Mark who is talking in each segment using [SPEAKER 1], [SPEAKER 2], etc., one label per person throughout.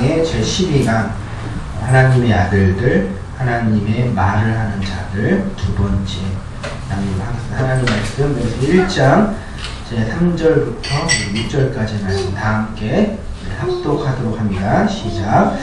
[SPEAKER 1] 6장의 제12강 하나님의 아들들, 하나님의 말을 하는 자들 두 번째 하나님 말씀 1장 제3절부터 6절까지 말씀 다 함께 합독하도록 합니다. 시작.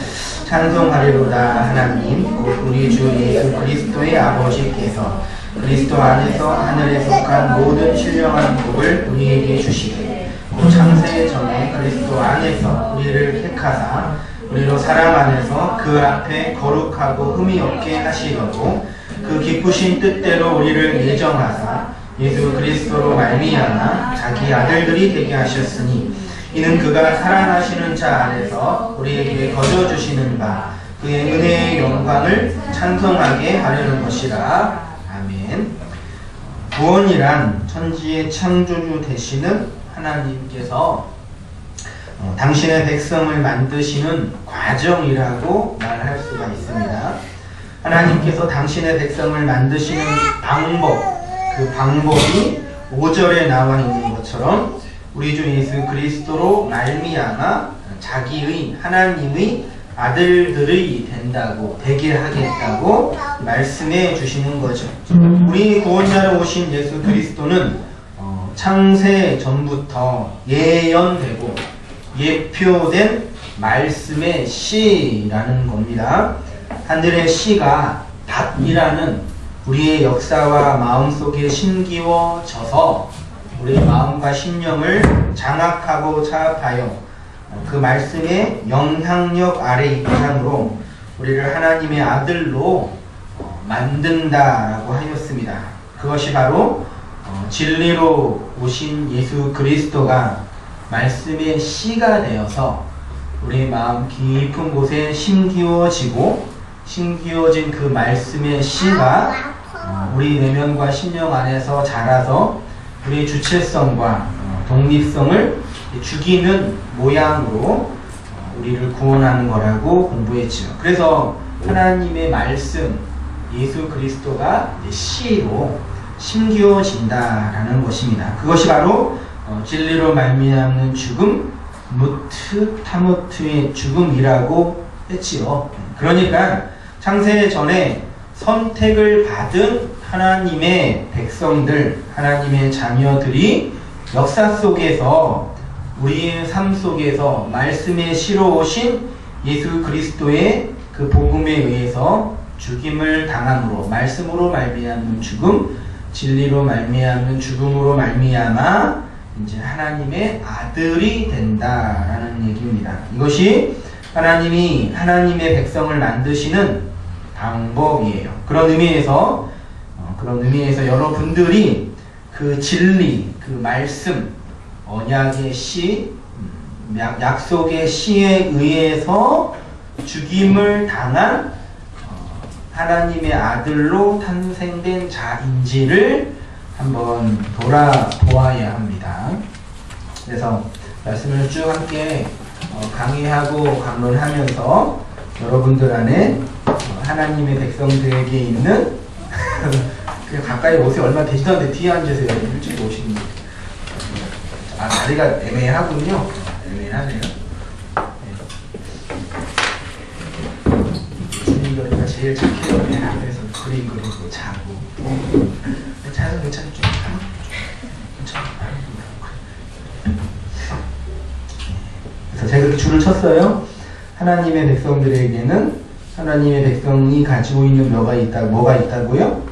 [SPEAKER 1] 찬송하리로다. 하나님 우리 주 예수 그리스도의 아버지께서 그리스도 안에서 하늘에 속한 모든 신령한 복을 우리에게 주시되 창세 전에 그리스도 안에서 우리를 택하사 우리로 사랑 안에서 그 앞에 거룩하고 흠이 없게 하시려고 그 기쁘신 뜻대로 우리를 예정하사 예수 그리스도로 말미암아 자기 아들들이 되게 하셨으니 이는 그가 사랑하시는 자 안에서 우리에게 거저주시는 바 그의 은혜의 영광을 찬송하게 하려는 것이라. 아멘. 구원이란 천지의 창조주 되시는 하나님께서 당신의 백성을 만드시는 과정이라고 말할 수가 있습니다. 하나님께서 당신의 백성을 만드시는 방법, 그 방법이 5절에 나와 있는 것처럼 우리 주 예수 그리스도로 말미암아 자기의 하나님의 아들들이 되게 하겠다고 말씀해 주시는 거죠. 우리 구원자로 오신 예수 그리스도는 창세 전부터 예언되고 예표된 말씀의 씨라는 겁니다. 하늘의 씨가 답이라는 우리의 역사와 마음속에 심기워져서 우리의 마음과 심령을 장악하고 차압하여 그 말씀의 영향력 아래 입장으로 우리를 하나님의 아들로 만든다라고 하였습니다. 그것이 바로 진리로 오신 예수 그리스도가 말씀의 씨가 되어서 우리 마음 깊은 곳에 심기워진 그 말씀의 씨가 우리 내면과 심령 안에서 자라서 우리의 주체성과 독립성을 죽이는 모양으로 우리를 구원하는 거라고 공부했죠. 그래서 하나님의 말씀 예수 그리스도가 씨로 심기워진다라는 것입니다. 그것이 바로 진리로 말미암는 죽음, 타무트의 죽음이라고 했지요. 그러니까 창세 전에 선택을 받은 하나님의 백성들, 하나님의 자녀들이 역사 속에서 우리의 삶 속에서 말씀에 실어오신 예수 그리스도의 그 복음에 의해서 죽임을 당함으로 말씀으로 말미암는 죽음, 진리로 말미암는 죽음으로 말미암아 이제 하나님의 아들이 된다라는 얘기입니다. 이것이 하나님이 하나님의 백성을 만드시는 방법이에요. 그런 의미에서 여러분들이 그 진리, 그 말씀, 언약의 씨, 약속의 씨에 의해서 죽임을 당한 하나님의 아들로 탄생된 자인지를 한번 돌아보아야 합니다. 그래서 말씀을 쭉 함께 강의하고 강론하면서 여러분들 안에 하나님의 백성들에게 있는 그냥 가까이 오세요. 얼마 되지도 않는데 뒤에 앉으세요. 일찍 오시는 분. 자리가 애매하군요. 애매하네요. 주님들이가 제일 착해요. 앞에서 그림 그리고 자고. 자도 괜찮죠? 괜찮아. 그래서 제가 그렇게 줄을 쳤어요. 하나님의 백성들에게는 하나님의 백성이 가지고 있는 뭐가 있다고요?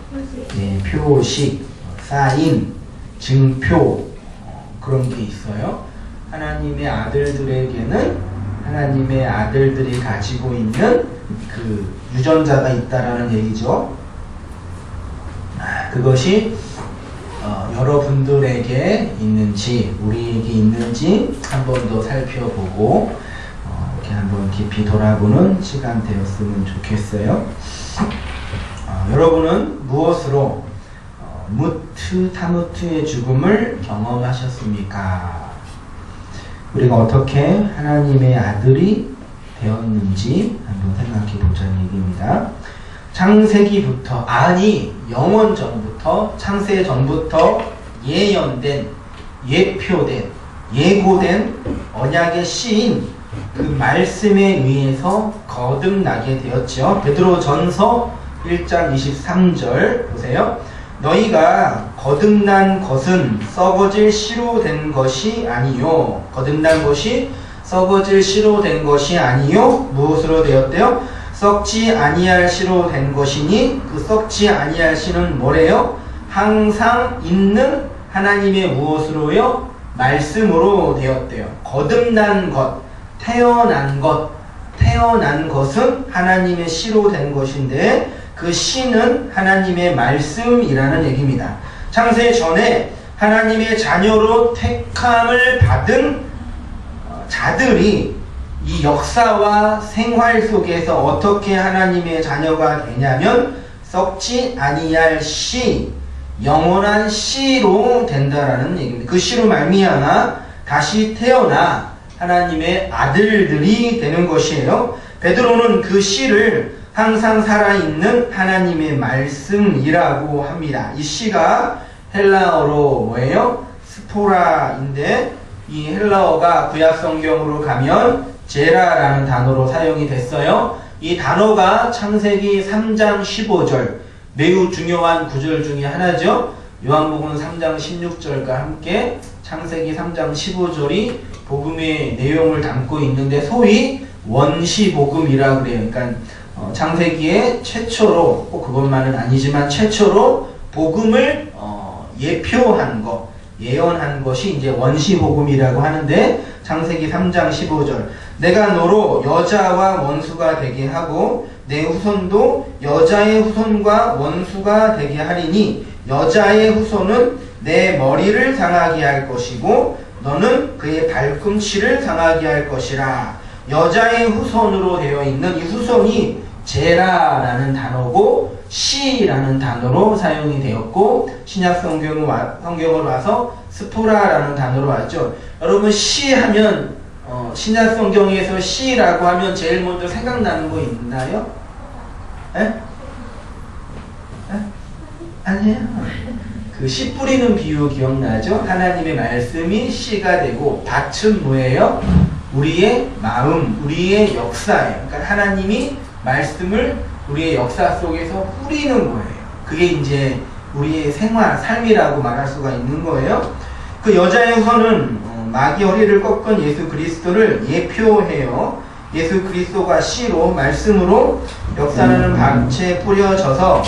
[SPEAKER 1] 네, 표식, 사인, 증표 그런 게 있어요. 하나님의 아들들에게는 하나님의 아들들이 가지고 있는 그 유전자가 있다라는 얘기죠. 그것이 여러분들에게 있는지 우리에게 있는지 한 번 더 살펴보고 이렇게 한번 깊이 돌아보는 시간 되었으면 좋겠어요. 여러분은 무엇으로 타무트의 죽음을 경험하셨습니까? 우리가 어떻게 하나님의 아들이 되었는지 한번 생각해 보자는 얘기입니다. 창세기부터, 영원 전부터, 창세 전부터 예언된, 예표된, 예고된 언약의 씨인 그 말씀에 의해서 거듭나게 되었죠. 베드로전서 1장 23절 보세요. 너희가 거듭난 것은 썩어질 씨로 된 것이 아니요. 거듭난 것이 썩어질 씨로 된 것이 아니요. 무엇으로 되었대요? 썩지 아니할 씨로 된 것이니 그 썩지 아니할 씨는 뭐래요? 항상 있는 하나님의 무엇으로요? 말씀으로 되었대요. 거듭난 것, 태어난 것은 하나님의 씨로 된 것인데 그 씨는 하나님의 말씀이라는 얘기입니다. 창세 전에 하나님의 자녀로 택함을 받은 자들이 이 역사와 생활 속에서 어떻게 하나님의 자녀가 되냐면 썩지 아니할 씨, 영원한 씨로 된다라는 얘기입니다. 그 씨로 말미암아 다시 태어나 하나님의 아들들이 되는 것이에요. 베드로는 그 씨를 항상 살아있는 하나님의 말씀이라고 합니다. 이 씨가 헬라어로 뭐예요? 스포라인데 이 헬라어가 구약성경으로 가면 제라라는 단어로 사용이 됐어요. 이 단어가 창세기 3장 15절 매우 중요한 구절 중에 하나죠. 요한복음 3장 16절과 함께 창세기 3장 15절이 복음의 내용을 담고 있는데 소위 원시복음이라고 그래요. 그러니까 창세기에 최초로 꼭 그것만은 아니지만 최초로 복음을 예표한 것, 예언한 것이 이제 원시복음이라고 하는데 창세기 3장 15절 내가 너로 여자와 원수가 되게 하고 내 후손도 여자의 후손과 원수가 되게 하리니 여자의 후손은 내 머리를 상하게 할 것이고 너는 그의 발꿈치를 상하게 할 것이라. 여자의 후손으로 되어 있는 이 후손이 제라라는 단어고 씨라는 단어로 사용이 되었고 신약 성경으로 와서 스포라라는 단어로 왔죠. 여러분 씨 하면 신약 성경에서 씨라고 하면 제일 먼저 생각나는 거 있나요? 에? 아니에요. 그 씨 뿌리는 비유 기억나죠? 하나님의 말씀이 씨가 되고 밭은 뭐예요? 우리의 마음, 우리의 역사예요. 그러니까 하나님이 말씀을 우리의 역사 속에서 뿌리는 거예요. 그게 이제 우리의 생활, 삶이라고 말할 수가 있는 거예요. 그 여자의 후손은 마귀 허리를 꺾은 예수 그리스도를 예표해요. 예수 그리스도가 씨로 말씀으로 역사하는 밭에 뿌려져서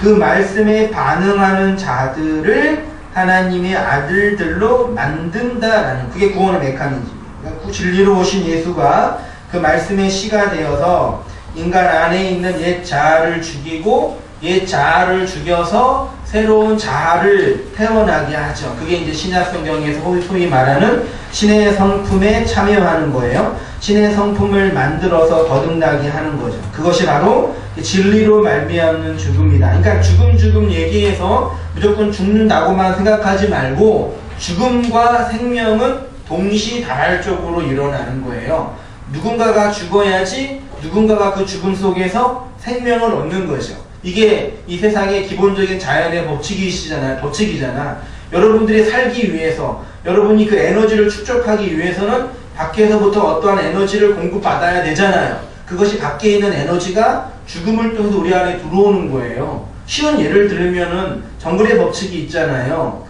[SPEAKER 1] 그 말씀에 반응하는 자들을 하나님의 아들들로 만든다라는 그게 구원의 메커니즘이에요. 그러니까 진리로 오신 예수가 그 말씀의 씨가 되어서 인간 안에 있는 옛 자아를 죽이고 옛 자아를 죽여서 새로운 자아를 태어나게 하죠. 그게 이제 신약 성경에서 소위 말하는 신의 성품에 참여하는 거예요. 신의 성품을 만들어서 거듭나게 하는 거죠. 그것이 바로 진리로 말미암는 죽음이다. 그러니까 죽음 얘기해서 무조건 죽는다고만 생각하지 말고 죽음과 생명은 동시다발적으로 일어나는 거예요. 누군가가 죽어야지 누군가가 그 죽음 속에서 생명을 얻는 거죠. 이게 이 세상의 기본적인 자연의 법칙이잖아. 여러분들이 살기 위해서, 여러분이 그 에너지를 축적하기 위해서는 밖에서부터 어떠한 에너지를 공급받아야 되잖아요. 그것이 밖에 있는 에너지가 죽음을 통해서 우리 안에 들어오는 거예요. 쉬운 예를 들면은 정글의 법칙이 있잖아요.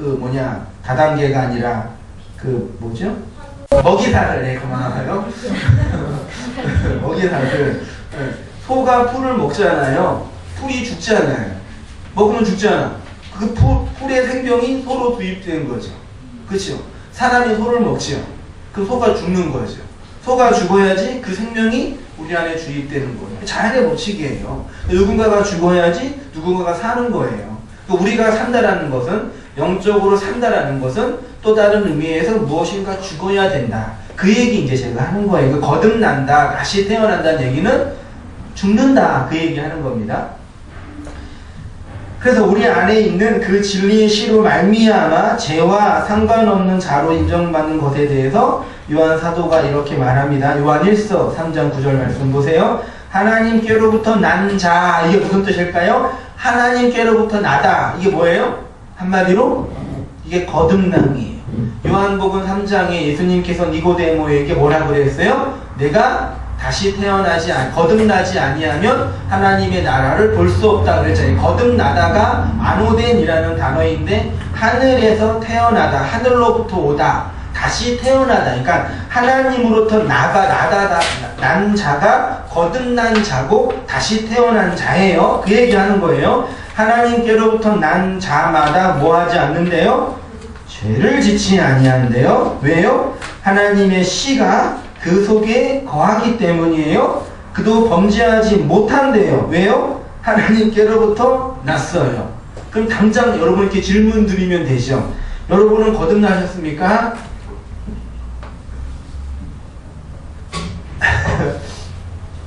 [SPEAKER 1] 다단계가 아니라 먹이사슬. 네, 그만하나요? 먹이사슬. 소가 풀을 먹잖아요. 풀이 죽잖아요. 먹으면 죽잖아. 그 풀의 생명이 소로 투입되는 거죠. 그렇죠? 사람이 소를 먹죠. 그 소가 죽는 거죠. 소가 죽어야지 그 생명이 우리 안에 주입되는 거예요. 자연의 법칙이에요. 누군가가 죽어야지 누군가가 사는 거예요. 우리가 산다라는 것은, 영적으로 산다라는 것은 또 다른 의미에서 무엇인가 죽어야 된다. 그 얘기 이제 제가 하는 거예요. 거듭난다, 다시 태어난다는 얘기는 죽는다. 그 얘기 하는 겁니다. 그래서 우리 안에 있는 그 진리의 씨로 말미암아 죄와 상관없는 자로 인정받는 것에 대해서 요한 사도가 이렇게 말합니다. 요한 1서 3장 9절 말씀 보세요. 하나님께로부터 난 자, 이게 무슨 뜻일까요? 하나님께로부터 나다. 이게 뭐예요? 한마디로 이게 거듭남이에요. 요한복음 3장에 예수님께서 니고데모에게 뭐라 그랬어요? 내가 다시 거듭나지 아니하면 하나님의 나라를 볼 수 없다 그랬잖아요. 거듭나다가 아노덴이라는 단어인데 하늘에서 태어나다, 하늘로부터 오다, 다시 태어나다. 그러니까 하나님으로부터 난 자가 거듭난 자고 다시 태어난 자예요. 그 얘기하는 거예요. 하나님께로부터 난 자마다 뭐하지 않는데요? 죄를 짓지 아니하는데요. 왜요? 하나님의 씨가 그 속에 거하기 때문이에요. 그도 범죄하지 못한대요. 왜요? 하나님께로부터 났어요. 그럼 당장 여러분 이렇게 질문 드리면 되죠. 여러분은 거듭나셨습니까?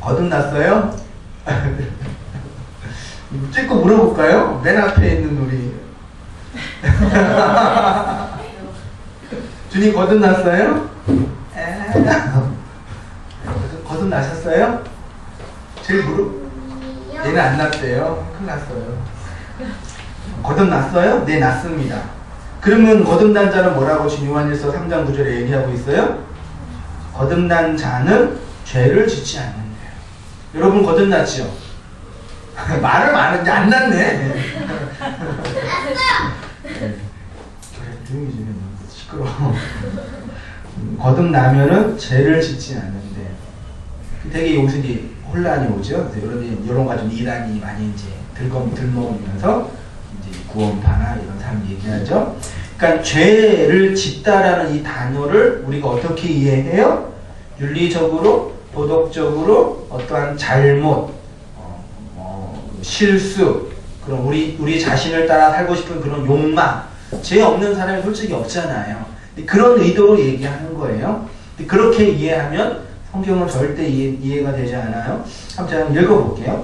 [SPEAKER 1] 거듭났어요? 찍고 물어볼까요? 맨 앞에 있는 우리 주님 거듭났어요? 거듭나셨어요? 제일 얘는 안 났대요. 큰일 났어요. 거듭났어요? 네, 났습니다. 그러면 거듭난 자는 뭐라고 지금 요한일서 3장 9절에 얘기하고 있어요? 거듭난 자는 죄를 짓지 않는데요. 여러분 거듭났죠? 말을 많은데 안 났네. 조용히 좀 해. 시끄러워. 거듭나면은 죄를 짓지 않는데 되게 여기서 이제 혼란이 오죠. 이런 거 좀 이단이 많이 이제 들먹으면서 이제 구원파나 이런 사람 얘기하죠. 그러니까 죄를 짓다라는 이 단어를 우리가 어떻게 이해해요? 윤리적으로, 도덕적으로 어떠한 잘못, 실수, 그런 우리 자신을 따라 살고 싶은 그런 욕망, 죄 없는 사람이 솔직히 없잖아요. 그런 의도로 얘기하는 거예요. 그렇게 이해하면 성경은 절대 이해가 되지 않아요. 한번 제가 읽어볼게요.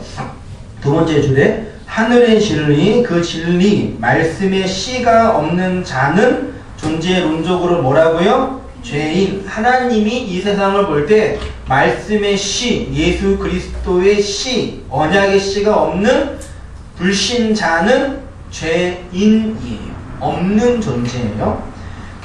[SPEAKER 1] 두 번째 줄에 하늘의 진리, 그 진리, 말씀의 씨가 없는 자는 존재론적으로 뭐라고요? 죄인. 하나님이 이 세상을 볼 때 말씀의 씨, 예수 그리스도의 씨, 언약의 씨가 없는 불신자는 죄인이에요. 없는 존재예요.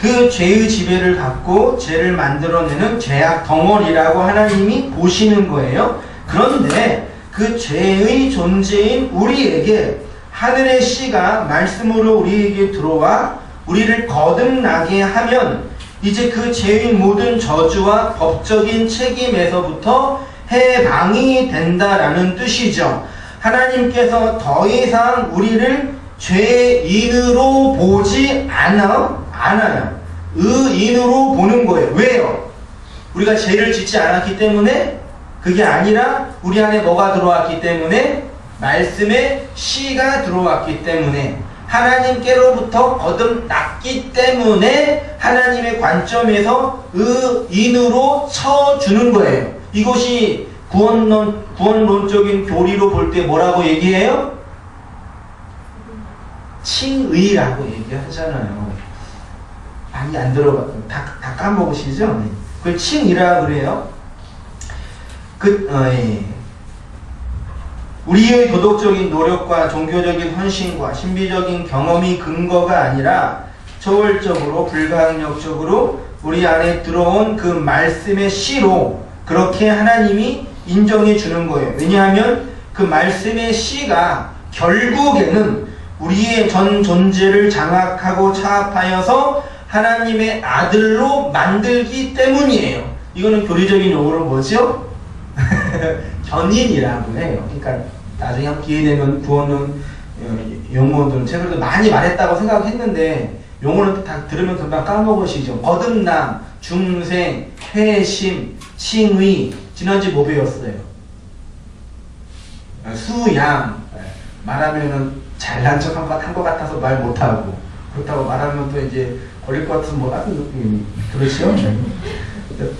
[SPEAKER 1] 그 죄의 지배를 받고 죄를 만들어내는 죄악 덩어리라고 하나님이 보시는 거예요. 그런데 그 죄의 존재인 우리에게 하늘의 씨가 말씀으로 우리에게 들어와 우리를 거듭나게 하면 이제 그 죄의 모든 저주와 법적인 책임에서부터 해방이 된다라는 뜻이죠. 하나님께서 더 이상 우리를 죄인으로 보지 않아요. 의인으로 보는 거예요. 왜요? 우리가 죄를 짓지 않았기 때문에? 그게 아니라 우리 안에 뭐가 들어왔기 때문에? 말씀의 씨가 들어왔기 때문에, 하나님께로부터 거듭났기 때문에 하나님의 관점에서 의인으로 쳐주는 거예요. 이것이 구원론적인 교리로 볼 때 뭐라고 얘기해요? 칭의라고 얘기하잖아요. 많이 안 들어가, 다 까먹으시죠? 그걸 칭의라 그래요. 우리의 도덕적인 노력과 종교적인 헌신과 신비적인 경험이 근거가 아니라 초월적으로 불가항력적으로 우리 안에 들어온 그 말씀의 씨로 그렇게 하나님이 인정해 주는 거예요. 왜냐하면 그 말씀의 씨가 결국에는 우리의 전 존재를 장악하고 차압하여서 하나님의 아들로 만들기 때문이에요. 이거는 교리적인 용어로 뭐죠? 견인이라고 해요. 그러니까 나중에 기회 되면 구원론 용어들 책으로도 많이 말했다고 생각했는데 용어는 다 들으면 금방 까먹으시죠. 거듭남, 중생, 회심, 칭의. 지난주에 뭐 배웠어요? 수양. 말하면은 잘난 척 한 것 같아서 말 못하고, 그렇다고 말하면 또 이제 걸릴 것 같은 뭐 같은 느낌이. 그렇죠?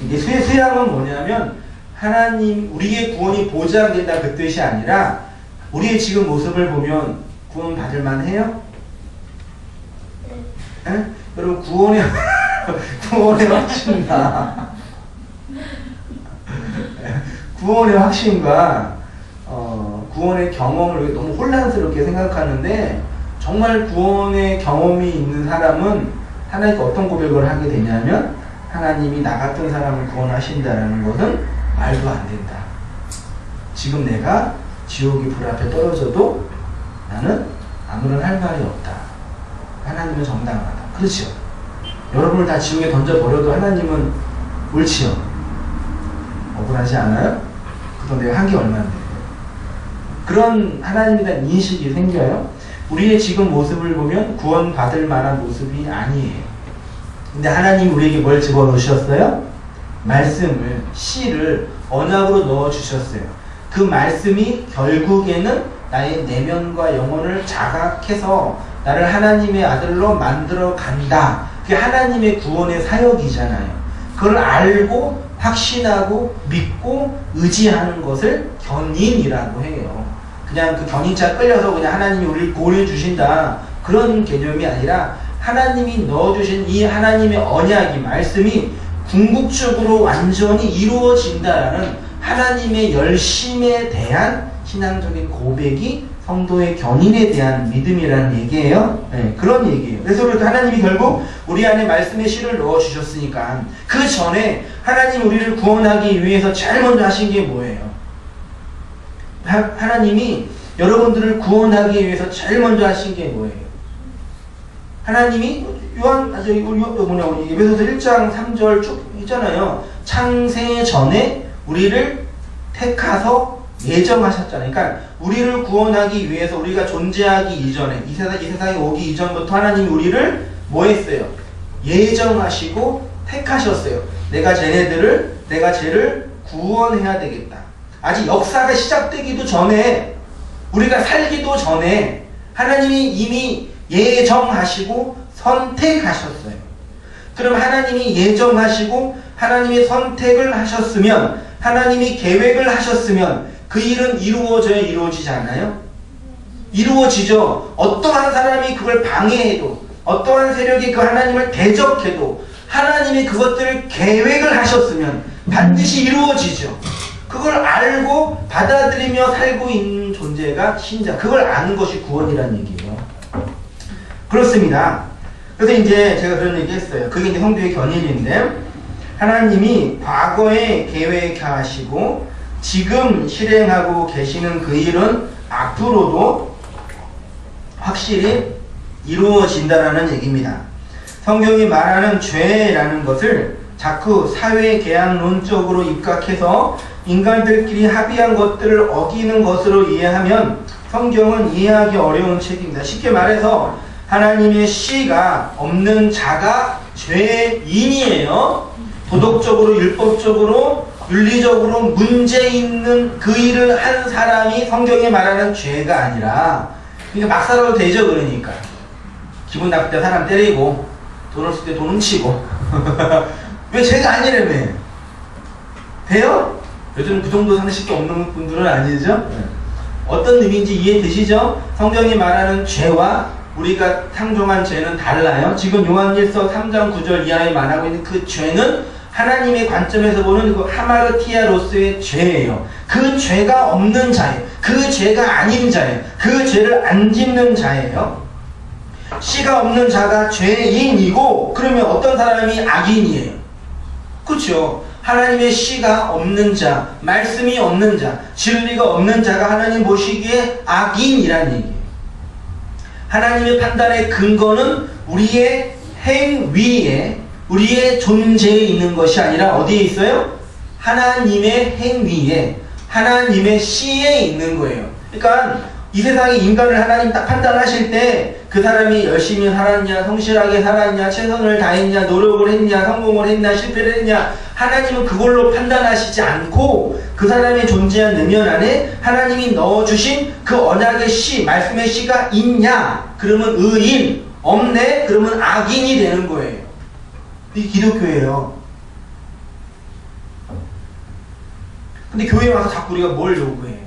[SPEAKER 1] 이게 수양은 뭐냐면 하나님, 우리의 구원이 보장된다 그 뜻이 아니라 우리의 지금 모습을 보면 구원 받을 만해요? 네. 여러분 구원의 확신과 구원의 확신과 구원의 경험을 너무 혼란스럽게 생각하는데, 정말 구원의 경험이 있는 사람은 하나님께 어떤 고백을 하게 되냐면 하나님이 나 같은 사람을 구원하신다라는 것은 말도 안 된다. 지금 내가 지옥의 불 앞에 떨어져도 나는 아무런 할 말이 없다. 하나님은 정당하다. 그렇죠? 여러분을 다 지옥에 던져버려도 하나님은 옳지요. 억울하지 않아요? 그동안 내가 한 게 얼마인데. 그런 하나님에 대한 인식이 생겨요. 우리의 지금 모습을 보면 구원받을 만한 모습이 아니에요. 근데 하나님이 우리에게 뭘 집어넣으셨어요? 말씀을, 씨를 언약으로 넣어주셨어요. 그 말씀이 결국에는 나의 내면과 영혼을 자각해서 나를 하나님의 아들로 만들어 간다. 그게 하나님의 구원의 사역이잖아요. 그걸 알고 확신하고 믿고 의지하는 것을 견인이라고 해요. 그냥 그 견인차 끌려서 그냥 하나님이 우리를 구원해 주신다. 그런 개념이 아니라 하나님이 넣어주신 이 하나님의 언약이 말씀이 궁극적으로 완전히 이루어진다라는 하나님의 열심에 대한 신앙적인 고백이 성도의 견인에 대한 믿음이라는 얘기예요. 네, 그런 얘기예요. 그래서 하나님이 결국 우리 안에 말씀의 씨를 넣어주셨으니까 그 전에 하나님 우리를 구원하기 위해서 제일 먼저 하신 게 뭐예요? 하나님이 여러분들을 구원하기 위해서 제일 먼저 하신 게 뭐예요? 하나님이 에베소서 1장 3절 쭉 있잖아요. 창세 전에 우리를 택하서 예정하셨잖아요. 그러니까 우리를 구원하기 위해서 우리가 존재하기 이전에 이 세상에 오기 이전부터 하나님이 우리를 뭐 했어요? 예정하시고 택하셨어요. 내가 쟤를 구원해야 되겠다. 아직 역사가 시작되기도 전에 우리가 살기도 전에 하나님이 이미 예정하시고 선택하셨어요. 그럼 하나님이 예정하시고 하나님이 선택을 하셨으면 하나님이 계획을 하셨으면 그 일은 이루어져야 이루어지지 않나요? 이루어지죠. 어떠한 사람이 그걸 방해해도 어떠한 세력이 그 하나님을 대적해도 하나님이 그것들을 계획을 하셨으면 반드시 이루어지죠. 그걸 알고 받아들이며 살고 있는 존재가 신자. 그걸 아는 것이 구원이라는 얘기예요. 그렇습니다. 그래서 이제 제가 그런 얘기 했어요. 그게 이제 성도의 견인인데 하나님이 과거에 계획하시고 지금 실행하고 계시는 그 일은 앞으로도 확실히 이루어진다라는 얘기입니다. 성경이 말하는 죄라는 것을 자꾸 사회계약론적으로 입각해서 인간들끼리 합의한 것들을 어기는 것으로 이해하면 성경은 이해하기 어려운 책입니다. 쉽게 말해서 하나님의 씨가 없는 자가 죄인이에요. 도덕적으로, 율법적으로, 윤리적으로 문제 있는 그 일을 한 사람이 성경에 말하는 죄가 아니라 그러니까 막 살아도 되죠. 그러니까 기분 나쁠 때 사람 때리고 돈 없을 때 돈 훔치고 왜 죄가 아니라며 돼요? 요즘 그 정도 상식이 없는 분들은 아니죠? 어떤 의미인지 이해되시죠? 성경이 말하는 죄와 우리가 상종한 죄는 달라요. 지금 요한일서 3장 9절 이하에 말하고 있는 그 죄는 하나님의 관점에서 보는 그 하마르티아로서의 죄예요. 그 죄가 없는 자예요. 그 죄가 아닌 자예요. 그 죄를 안 짓는 자예요. 씨가 없는 자가 죄인이고 그러면 어떤 사람이 악인이에요. 그렇죠. 하나님의 씨가 없는 자, 말씀이 없는 자, 진리가 없는 자가 하나님 보시기에 악인이라는 얘기예요. 하나님의 판단의 근거는 우리의 행위에 우리의 존재에 있는 것이 아니라 어디에 있어요? 하나님의 행위에 하나님의 씨에 있는 거예요. 그러니까 이 세상에 인간을 하나님 딱 판단하실 때 그 사람이 열심히 살았냐, 성실하게 살았냐, 최선을 다했냐, 노력을 했냐, 성공을 했냐, 실패를 했냐 하나님은 그걸로 판단하시지 않고 그 사람의 존재한 내면 안에 하나님이 넣어주신 그 언약의 씨, 말씀의 씨가 있냐? 그러면 의인, 없네? 그러면 악인이 되는 거예요. 이게 기독교예요. 근데 교회에 와서 자꾸 우리가 뭘 요구해요?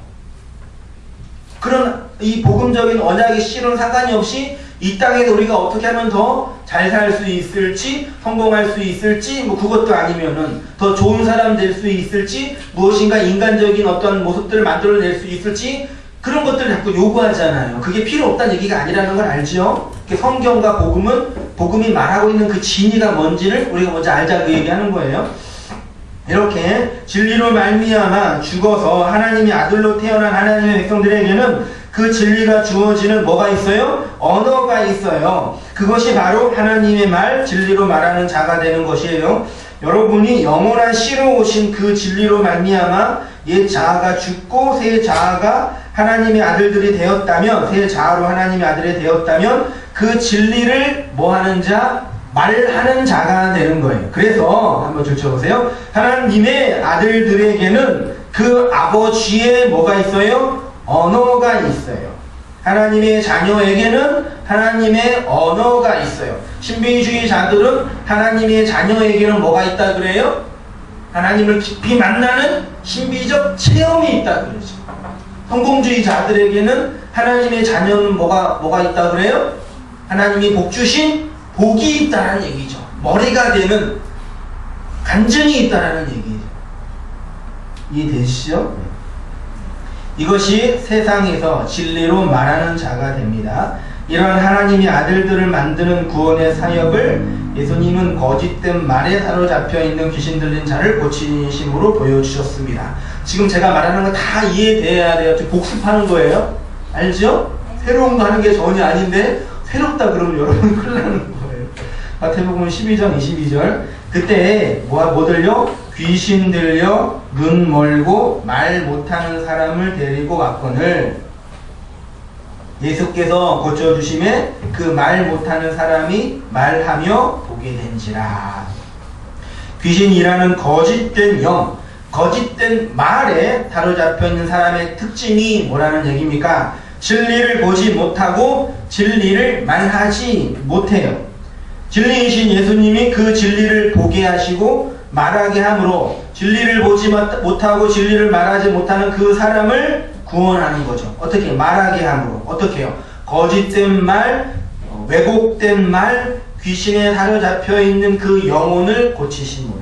[SPEAKER 1] 그런 이 복음적인 언약의 씨는 상관이 없이 이 땅에서 우리가 어떻게 하면 더 잘 살 수 있을지, 성공할 수 있을지, 뭐 그것도 아니면은 더 좋은 사람 될 수 있을지, 무엇인가 인간적인 어떤 모습들을 만들어낼 수 있을지, 그런 것들을 자꾸 요구하잖아요. 그게 필요 없다는 얘기가 아니라는 걸 알죠? 성경과 복음이 말하고 있는 그 진리가 뭔지를 우리가 먼저 알자 그 얘기하는 거예요. 이렇게 진리로 말미암아 죽어서 하나님의 아들로 태어난 하나님의 백성들에게는 그 진리가 주어지는 뭐가 있어요? 언어가 있어요. 그것이 바로 하나님의 말, 진리로 말하는 자가 되는 것이에요. 여러분이 영원한 씨로 오신 그 진리로 말미암아 옛 자아가 죽고 새 자아가 하나님의 아들들이 되었다면, 새 자아로 하나님의 아들이 되었다면 그 진리를 뭐하는 자? 말하는 자가 되는 거예요. 그래서 한번 줄쳐보세요. 하나님의 아들들에게는 그 아버지의 뭐가 있어요? 언어가 있어요. 하나님의 자녀에게는 하나님의 언어가 있어요. 신비주의자들은 하나님의 자녀에게는 뭐가 있다 그래요? 하나님을 깊이 만나는 신비적 체험이 있다 그러죠. 성공주의자들에게는 하나님의 자녀는 뭐가 있다 그래요? 하나님이 복 주신 복이 있다는 얘기죠. 머리가 되는 간증이 있다는 얘기죠. 이해되시죠? 이것이 세상에서 진리로 말하는 자가 됩니다. 이런 하나님의 아들들을 만드는 구원의 사역을 예수님은 거짓된 말에 사로잡혀 있는 귀신 들린 자를 고치심으로 보여주셨습니다. 지금 제가 말하는 거 다 이해돼야 돼요. 복습하는 거예요. 알죠? 새로운 거 하는 게 전혀 아닌데 새롭다 그러면 여러분 큰일 나는 거예요. 마태복음 12장 22절 그때 뭐 들려? 귀신 들려 눈 멀고 말 못하는 사람을 데리고 왔거늘 예수께서 고쳐주심에 그 말 못하는 사람이 말하며 보게 된지라. 귀신이라는 거짓된 영, 거짓된 말에 사로잡혀 있는 사람의 특징이 뭐라는 얘기입니까? 진리를 보지 못하고 진리를 말하지 못해요. 진리이신 예수님이 그 진리를 보게 하시고 말하게 함으로 진리를 보지 못하고 진리를 말하지 못하는 그 사람을 구원하는 거죠. 어떻게? 말하게 함으로. 어떻게 해요? 거짓된 말, 왜곡된 말, 귀신에 사로잡혀 있는 그 영혼을 고치심으로.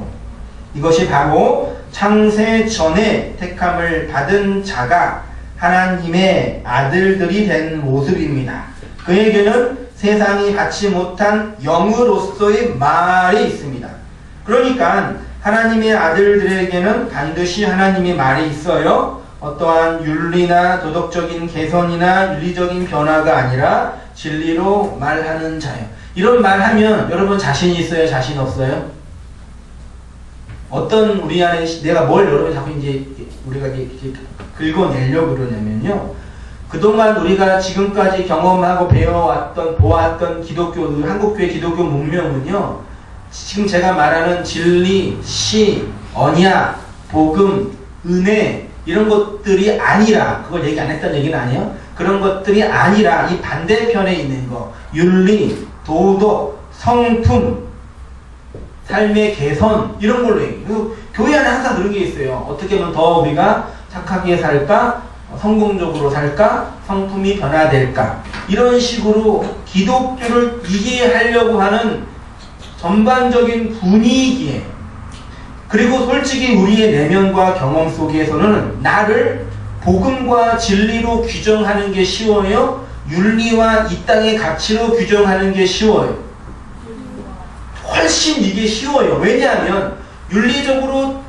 [SPEAKER 1] 이것이 바로 창세 전에 택함을 받은 자가 하나님의 아들들이 된 모습입니다. 그에게는 세상이 받지 못한 영으로서의 말이 있습니다. 그러니까 하나님의 아들들에게는 반드시 하나님의 말이 있어요. 어떠한 윤리나 도덕적인 개선이나 윤리적인 변화가 아니라 진리로 말하는 자예요. 이런 말하면 여러분 자신 있어요? 자신 없어요? 어떤 우리 안에 내가 뭘 여러분 자꾸 이제 우리가 이렇게 긁어내려고 그러냐면요. 그동안 우리가 지금까지 경험하고 배워왔던, 보았던 기독교, 한국교회 기독교 문명은요, 지금 제가 말하는 진리, 시, 언약, 복음, 은혜, 이런 것들이 아니라, 그걸 얘기 안 했다는 얘기는 아니에요? 그런 것들이 아니라, 이 반대편에 있는 거, 윤리, 도덕, 성품, 삶의 개선, 이런 걸로 얘기해요. 그래서 교회 안에 항상 그런 게 있어요. 어떻게 하면 더 우리가 착하게 살까? 성공적으로 살까? 성품이 변화될까? 이런 식으로 기독교를 이해하려고 하는 전반적인 분위기에, 그리고 솔직히 우리의 내면과 경험 속에서는 나를 복음과 진리로 규정하는 게 쉬워요? 윤리와 이 땅의 가치로 규정하는 게 쉬워요? 훨씬 이게 쉬워요. 왜냐하면 윤리적으로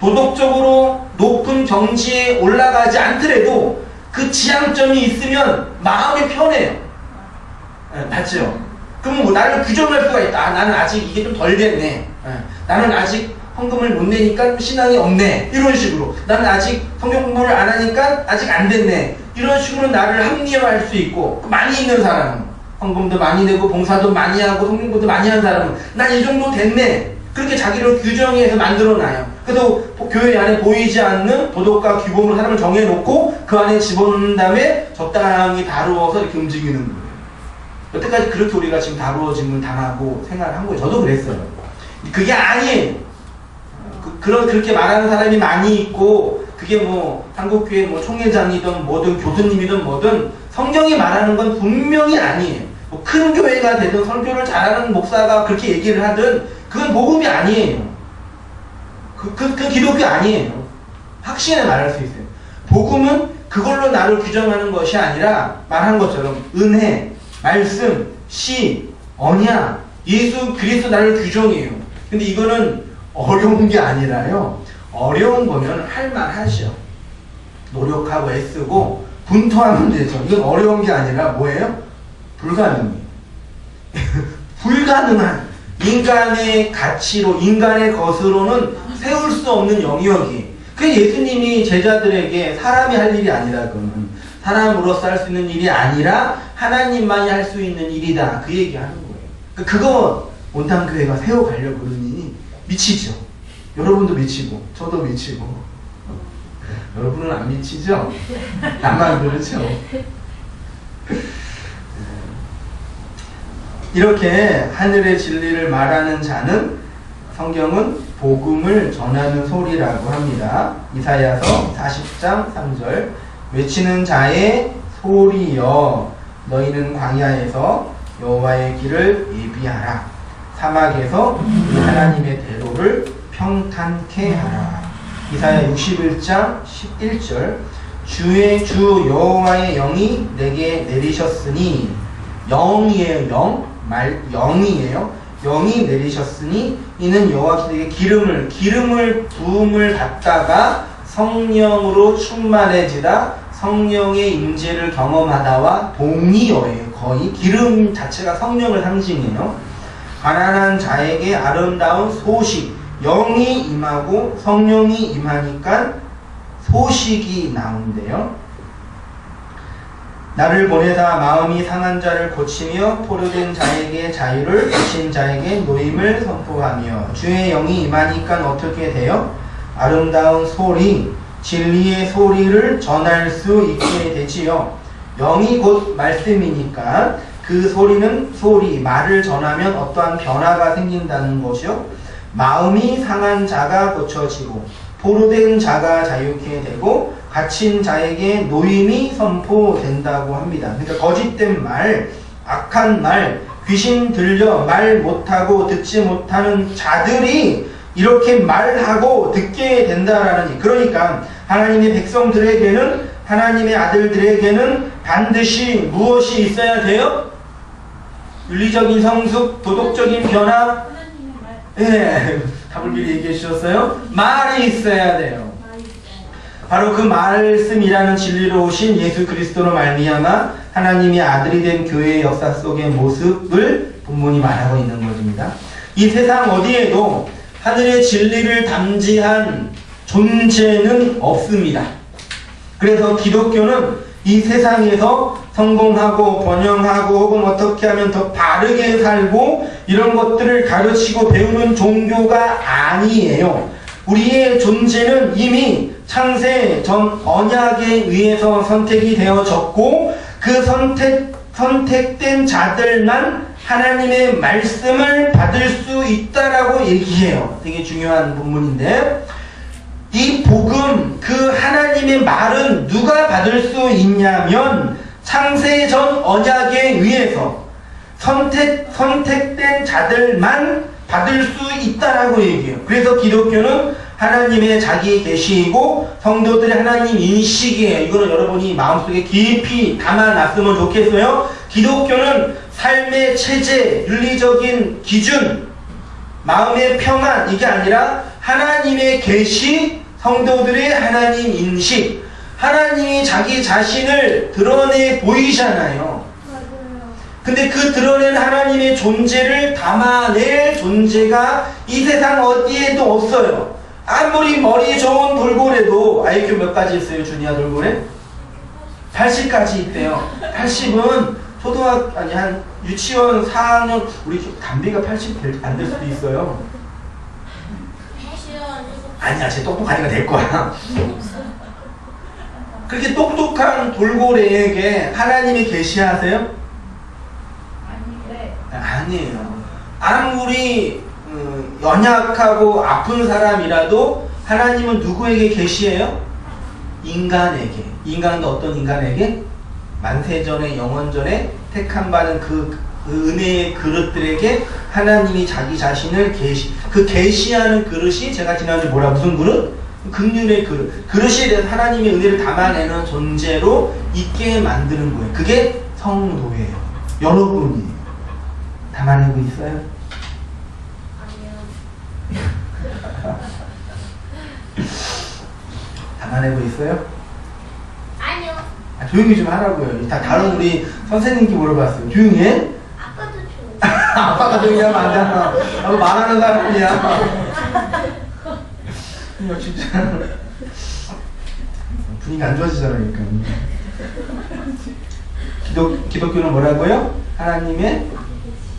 [SPEAKER 1] 도덕적으로 높은 경지에 올라가지 않더라도 그 지향점이 있으면 마음이 편해요. 네, 맞죠? 그럼 뭐 나를 규정할 수가 있다. 나는 아직 이게 좀 덜 됐네. 네, 나는 아직 헌금을 못 내니까 신앙이 없네. 이런 식으로. 나는 아직 성경 공부를 안 하니까 아직 안 됐네. 이런 식으로 나를 합리화할 수 있고, 많이 있는 사람은 헌금도 많이 내고 봉사도 많이 하고 성경 공부도 많이 한 사람은 난 이 정도 됐네. 그렇게 자기를 규정해서 만들어놔요. 그래서 교회 안에 보이지 않는 도덕과 규범으로 사람을 정해놓고 그 안에 집어넣는 다음에 적당히 다루어서 이렇게 움직이는 거예요. 여태까지 그렇게 우리가 지금 다루어짐을 당하고 생활을 한 거예요. 저도 그랬어요. 그게 아니에요. 그렇게 말하는 사람이 많이 있고, 그게 뭐 한국교회 뭐 총회장이든 뭐든 교수님이든 뭐든 성경이 말하는 건 분명히 아니에요. 뭐 큰 교회가 되든 설교를 잘하는 목사가 그렇게 얘기를 하든 그건 복음이 아니에요. 그 기독교 아니에요. 확신에 말할 수 있어요. 복음은 그걸로 나를 규정하는 것이 아니라 말한 것처럼 은혜, 말씀, 시, 언약, 예수 그리스도 나를 규정이에요. 근데 이거는 어려운 게 아니라요. 어려운 거면 할 말 하죠. 노력하고 애쓰고 분투하면 되죠. 이건 어려운 게 아니라 뭐예요? 불가능해요. 불가능한 인간의 가치로, 인간의 것으로는 세울 수 없는 영역이. 그게 예수님이 제자들에게 사람이 할 일이 아니라, 그거는 사람으로서 할 수 있는 일이 아니라 하나님만이 할 수 있는 일이다, 그 얘기하는 거예요. 그거 온탕교회가 세워가려고 그러니 미치죠. 여러분도 미치고 저도 미치고. 여러분은 안 미치죠? 나만 그렇죠? 이렇게 하늘의 진리를 말하는 자는, 성경은 복음을 전하는 소리라고 합니다. 이사야서 40장 3절, 외치는 자의 소리여, 너희는 광야에서 여호와의 길을 예비하라, 사막에서 하나님의 대로를 평탄케 하라. 이사야 61장 11절, 주 여호와의 영이 내게 내리셨으니, 영이에요. 영이에요. 영이 내리셨으니 이는 여호와께 기름을 부음을 받다가 성령으로 충만해지다, 성령의 임재를 경험하다와 동의어예요. 거의 기름 자체가 성령을 상징해요. 가난한 자에게 아름다운 소식, 영이 임하고 성령이 임하니까 소식이 나온대요. 나를 보내사 마음이 상한 자를 고치며 포로된 자에게 자유를, 갇힌 자에게 노임을 선포하며, 주의 영이 임하니까 어떻게 돼요? 아름다운 소리, 진리의 소리를 전할 수 있게 되지요. 영이 곧 말씀이니까 그 소리는 말을 전하면 어떠한 변화가 생긴다는 것이요. 마음이 상한 자가 고쳐지고 포로된 자가 자유케 되고 갇힌 자에게 노임이 선포된다고 합니다. 그러니까 거짓된 말, 악한 말, 귀신 들려 말 못하고 듣지 못하는 자들이 이렇게 말하고 듣게 된다라는, 그러니까 하나님의 백성들에게는, 하나님의 아들들에게는 반드시 무엇이 있어야 돼요? 윤리적인 성숙, 도덕적인 변화, 예, 답을 미리 얘기해 주셨어요. 말이 있어야 돼요. 바로 그 말씀이라는 진리로 오신 예수 그리스도로 말미암아 하나님의 아들이 된 교회의 역사 속의 모습을 본문이 말하고 있는 것입니다. 이 세상 어디에도 하늘의 진리를 담지한 존재는 없습니다. 그래서 기독교는 이 세상에서 성공하고 번영하고 혹은 어떻게 하면 더 바르게 살고 이런 것들을 가르치고 배우는 종교가 아니에요. 우리의 존재는 이미 창세 전 언약에 의해서 선택이 되어졌고, 그 선택된 자들만 하나님의 말씀을 받을 수 있다라고 얘기해요. 되게 중요한 본문인데, 이 복음, 그 하나님의 말은 누가 받을 수 있냐면 창세 전 언약에 의해서 선택된 자들만 받을 수 있다라고 얘기해요. 그래서 기독교는 하나님의 자기 계시이고 성도들의 하나님 인식이에요. 이거는 여러분이 마음속에 깊이 담아놨으면 좋겠어요. 기독교는 삶의 체제, 윤리적인 기준, 마음의 평안, 이게 아니라 하나님의 계시, 성도들의 하나님 인식, 하나님이 자기 자신을 드러내 보이잖아요. 근데 그 드러낸 하나님의 존재를 담아낼 존재가 이 세상 어디에도 없어요. 아무리 머리 좋은 돌고래도 IQ 몇 가지 있어요, 주니아 돌고래? 80까지 있대요. 80은 한 유치원 4학년, 우리 담비가 80 안 될 수도 있어요. 아니야, 쟤 똑똑하니까 될 거야. 그렇게 똑똑한 돌고래에게 하나님이 계시하세요? 아니에요. 아무리 연약하고 아픈 사람이라도 하나님은 누구에게 계시해요? 인간에게. 인간도 어떤 인간에게? 만세전에 영원전에 택함받은 그 은혜의 그릇들에게 하나님이 자기 자신을 계시하는 그릇이, 제가 지난주에 무슨 그릇? 긍휼의 그릇. 그릇에 대해서 하나님의 은혜를 담아내는 존재로 있게 만드는 거예요. 그게 성도예요. 여러분이에요. 담아내고 있어요?
[SPEAKER 2] 아니요.
[SPEAKER 1] 담아내고 있어요?
[SPEAKER 2] 아니요.
[SPEAKER 1] 아, 조용히 좀 하라고요. 다 다른 우리 선생님께 물어봤어요. 조용히 해?
[SPEAKER 2] 아빠도 좀.
[SPEAKER 1] 아빠가 조용히 하면 안 되나? 나도 말하는 사람이야. 야, 진짜. 분위기 안 좋아지잖아, 그러니까. 기독교는 뭐라고요? 하나님의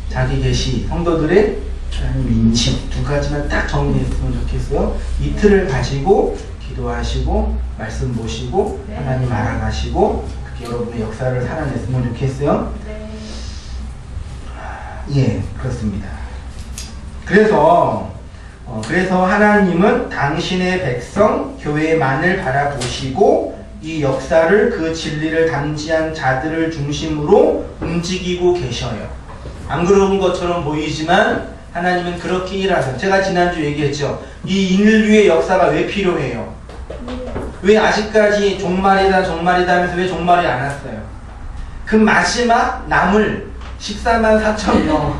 [SPEAKER 1] 자기 계시, 성도들의 하나님 인식 두 가지만 딱 정리했으면 좋겠어요. 이 틀을 가지고 기도하시고 말씀 보시고 하나님 알아가시고 그렇게 여러분의 역사를 살아냈으면 좋겠어요.
[SPEAKER 2] 네.
[SPEAKER 1] 예, 그렇습니다. 그래서 하나님은 당신의 백성 교회만을 바라보시고 이 역사를 그 진리를 당지한 자들을 중심으로 움직이고 계셔요. 안 그런 것처럼 보이지만 하나님은 그렇게 일하세요. 제가 지난주 얘기했죠. 이 인류의 역사가 왜 필요해요? 왜 아직까지 종말이다 하면서 왜 종말이 안 왔어요? 그 마지막 남을 14만 4천 명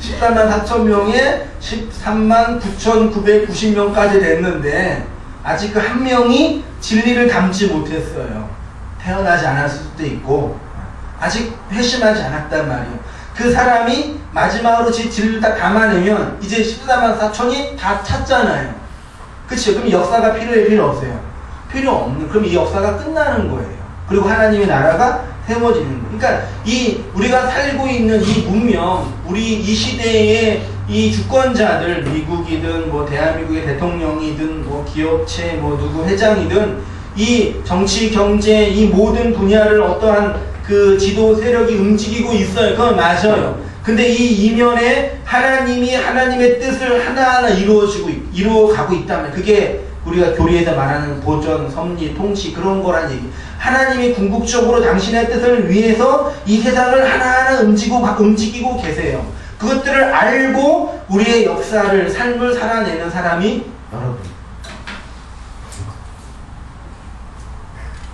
[SPEAKER 1] 14만 4천 명에 13만 9,990명까지 됐는데 아직 그 한 명이 진리를 담지 못했어요. 태어나지 않았을 수도 있고 아직 회심하지 않았단 말이에요. 그 사람이 마지막으로 제 진리를 다 담아내면 이제 14만 4천이 다 찼잖아요. 그렇죠? 그럼 역사가 필요해? 필요 없어요? 필요 없는. 그럼 이 역사가 끝나는 거예요. 그리고 하나님의 나라가 세워지는 거예요. 그러니까 우리가 살고 있는 이 문명, 우리 이 시대의 이 주권자들, 미국이든 뭐 대한민국의 대통령이든 뭐 기업체 뭐 누구 회장이든 이 정치, 경제 이 모든 분야를 어떠한 그 지도 세력이 움직이고 있어요. 그건 맞아요. 근데 이 이면에 하나님이 하나님의 뜻을 하나하나 이루어가고 있다면 그게 우리가 교리에서 말하는 보전, 섭리, 통치 그런 거란 얘기. 하나님이 궁극적으로 당신의 뜻을 위해서 이 세상을 하나하나 움직이고 계세요. 그것들을 알고 우리의 역사를, 삶을 살아내는 사람이 여러분.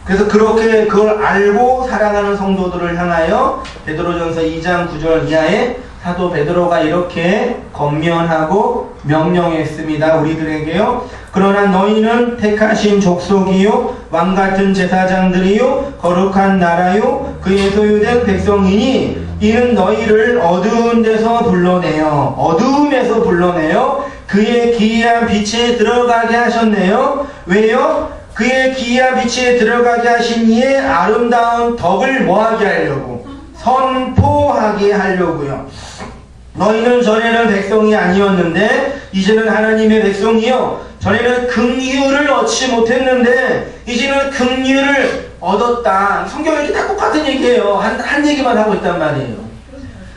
[SPEAKER 1] 그래서 그렇게 그걸 알고 살아가는 성도들을 향하여 베드로전서 2장 9절 이하에 사도 베드로가 이렇게 권면하고 명령했습니다. 우리들에게요. 그러나 너희는 택하신 족속이요 왕같은 제사장들이요 거룩한 나라요 그의 소유된 백성이니 이는 너희를 어두운 데서 불러내어 어두움에서 불러내어 그의 기이한 빛에 들어가게 하셨네요. 왜요? 그의 기이한 빛에 들어가게 하신 이의 아름다운 덕을 뭐하게 하려고? 선포하게 하려고요. 너희는 전에는 백성이 아니었는데 이제는 하나님의 백성이요. 전에는 긍휼을 얻지 못했는데 이제는 긍휼을 얻었다. 성경이 이렇게 다 똑같은 얘기예요. 한 얘기만 하고 있단 말이에요.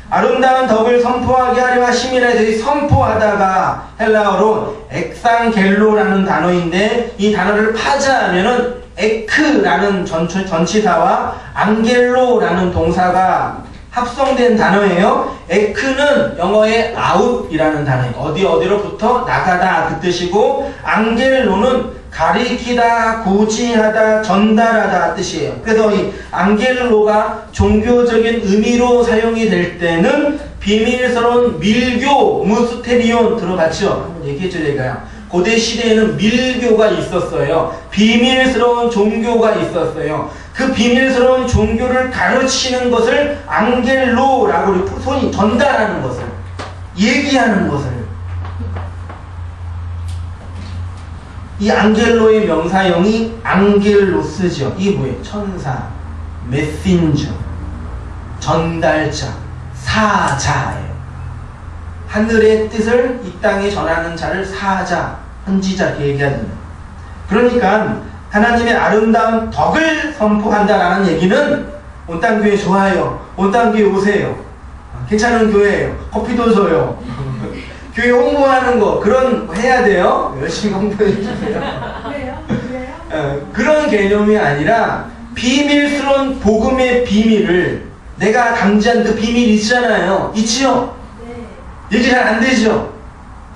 [SPEAKER 1] 아름다운 덕을 선포하게 하려 하심이라 해서 선포하다가 헬라어로 엑상겔로라는 단어인데 이 단어를 파자하면은 에크라는 전치사와 앙겔로라는 동사가 합성된 단어예요. 에크는 영어의 out이라는 단어예요. 어디로부터 나가다 그 뜻이고 앙겔로는 가리키다, 고지하다, 전달하다 뜻이에요. 그래서 이 앙겔로가 종교적인 의미로 사용이 될 때는 비밀스러운 밀교, 무스테리온 들어봤죠? 한번 얘기해줘 제가요. 고대 시대에는 밀교가 있었어요. 비밀스러운 종교가 있었어요. 그 비밀스러운 종교를 가르치는 것을 앙겔로라고 손이 전달하는 것을 얘기하는 것을 이 앙겔로의 명사형이 앙겔로스죠. 이게 뭐예요? 천사, 메신저, 전달자, 사자예요. 하늘의 뜻을 이 땅에 전하는 자를 사자, 선지자 이렇게 얘기하잖아요. 그러니까 하나님의 아름다운 덕을 선포한다라는 얘기는 온땅 교회 좋아요. 온땅 교회 오세요. 괜찮은 교회예요. 커피도 줘요. 교회 홍보하는 거 그런 거 해야 돼요. 열심히 홍보해 주세요. 그래요? 그런 개념이 아니라 비밀스러운 복음의 비밀을 내가 담지한 그 비밀이 있잖아요. 있지요? 네. 얘기 잘 안 되죠?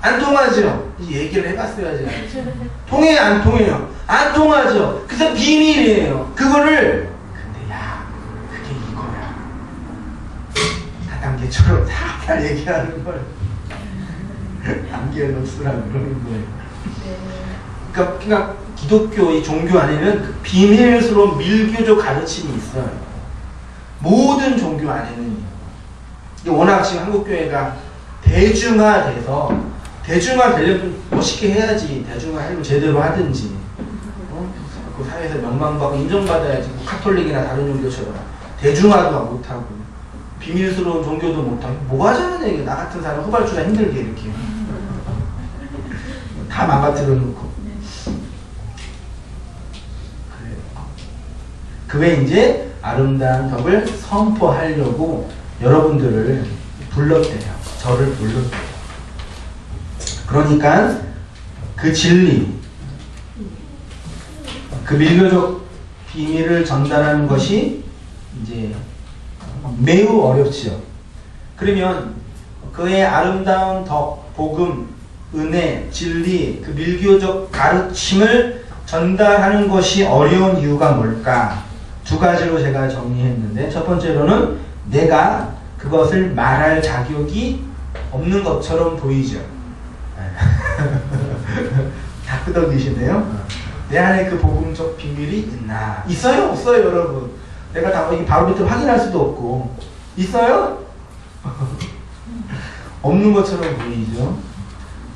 [SPEAKER 1] 안 통하죠? 얘기를 해봤어야지. 통해요? 안 통해요? 안 통하죠? 그래서 비밀이에요. 그거를 근데 야 그게 이거야. 얘처럼 다 얘기하는 걸 안개노스라고 그러는 거예요. 그러니까 기독교 이 종교 안에는 그 비밀스러운 밀교적 가르침이 있어요. 모든 종교 안에는. 워낙 지금 한국교회가 대중화돼서 대중화되려면 멋있게 해야지. 대중화하려면 제대로 하든지 그 사회에서 명망받고 인정받아야지. 카톨릭이나 다른 종교처럼 대중화도 못하고 비밀스러운 종교도 못하고 뭐 하자는 얘기야. 나 같은 사람 후발주자 힘들게 이렇게 다 망가뜨려 놓고. 그래요. 그 외에 이제 아름다운 덕을 선포하려고 여러분들을 불렀대요. 저를 불렀대요. 그러니까 그 진리, 그 밀교적 비밀을 전달하는 것이 이제 매우 어렵지요. 그러면 그의 아름다운 덕, 복음, 은혜, 진리, 그 밀교적 가르침을 전달하는 것이 어려운 이유가 뭘까? 두 가지로 제가 정리했는데, 첫 번째로는 내가 그것을 말할 자격이 없는 것처럼 보이죠. 다 끄덕이시네요. 내 안에 그 복음적 비밀이 있나? 있어요? 없어요, 여러분? 내가 다 바로 밑에 확인할 수도 없고. 있어요? 없는 것처럼 보이죠.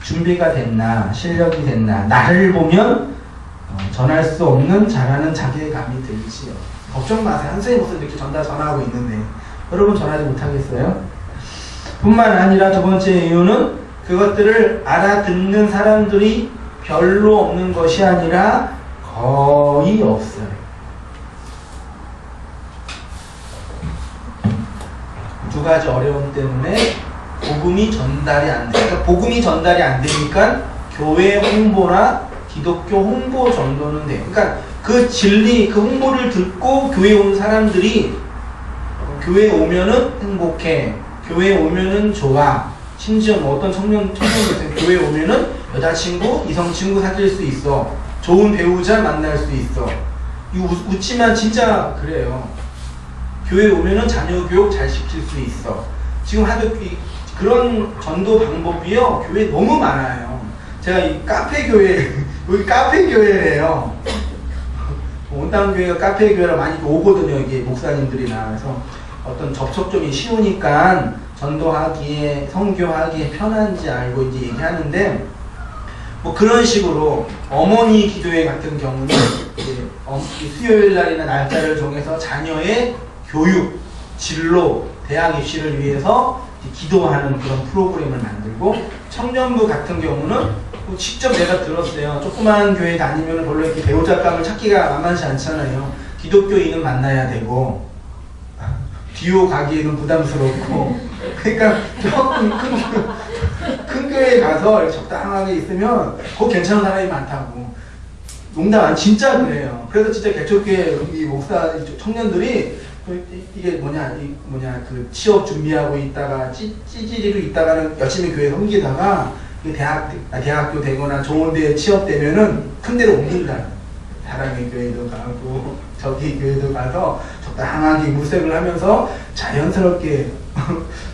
[SPEAKER 1] 준비가 됐나? 실력이 됐나? 나를 보면 전할 수 없는 잘하는 자괴감이 들지요. 걱정 마세요. 선생님 목소리 이렇게 전하고 있는데 여러분 전하지 못하겠어요? 뿐만 아니라 두 번째 이유는 그것들을 알아듣는 사람들이 별로 없는 것이 아니라 거의 없어요. 두 가지 어려움 때문에 복음이 전달이 안 돼요. 그러니까 복음이 전달이 안 되니까 교회 홍보나 기독교 홍보 정도는 돼요. 그러니까 그 진리, 그 홍보를 듣고 교회에 온 사람들이 교회에 오면은 행복해. 교회에 오면은 좋아. 심지어 뭐 어떤 청년들 교회에 오면은 여자친구, 이성친구 사귈 수 있어. 좋은 배우자 만날 수 있어. 이거 웃지만 진짜 그래요. 교회에 오면은 자녀 교육 잘 시킬 수 있어. 지금 그런 전도 방법이요. 교회에 너무 많아요. 제가 이 카페 교회, 여기 카페 교회래요. 온땅 교회가 카페 교회라 많이 오거든요. 이게 목사님들이나. 그래서 어떤 접촉점이 쉬우니까 전도하기에, 선교하기에 편한지 알고 이제 얘기하는데, 뭐 그런 식으로 어머니 기도회 같은 경우는 이제 수요일 날이나 날짜를 정해서 자녀의 교육, 진로, 대학 입시를 위해서 기도하는 그런 프로그램을 만들고, 청년부 같은 경우는 직접 내가 들었어요. 조그마한 교회 다니면 별로 이렇게 배우자감을 찾기가 만만치 않잖아요. 기독교인은 만나야 되고 듀오 가기에는 부담스럽고. 그러니까 조금 큰 교회에 가서 적당하게 있으면 거기 괜찮은 사람이 많다고. 농담 안, 진짜 그래요. 그래서 진짜 개척교회 이 목사 청년들이 이게 그 취업 준비하고 있다가 찌질이로 있다가는 열심히 교회 섬기다가 대학교 되거나 좋은 데에 취업되면은 큰 데로 옮긴다. 사랑의 교회도 가고 저기 교회도 가서 적당하게 물색을 하면서 자연스럽게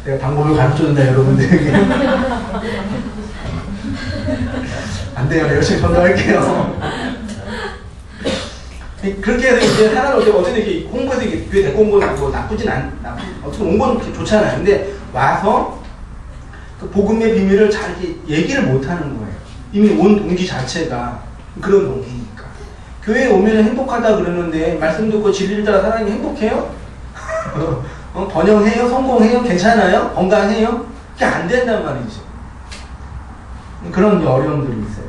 [SPEAKER 1] 내가 방법을 가르쳐준다 여러분들에게. 안 돼요. 열심히 전도할게요. 그렇게 해서 이제 하나는 어쨌든 이렇게 홍보해서 이렇게 교회 데리고 온 건 뭐 나쁘진 어쨌든 온 건 좋잖아요. 근데 와서 그 복음의 비밀을 잘 이렇게 얘기를 못 하는 거예요. 이미 온 동기 자체가 그런 동기니까. 교회에 오면 행복하다 그러는데 말씀 듣고 진리를 따라 살아가면 행복해요? 번영해요? 성공해요? 괜찮아요? 건강해요? 그게 안 된단 말이죠. 그런 어려움들이 있어요.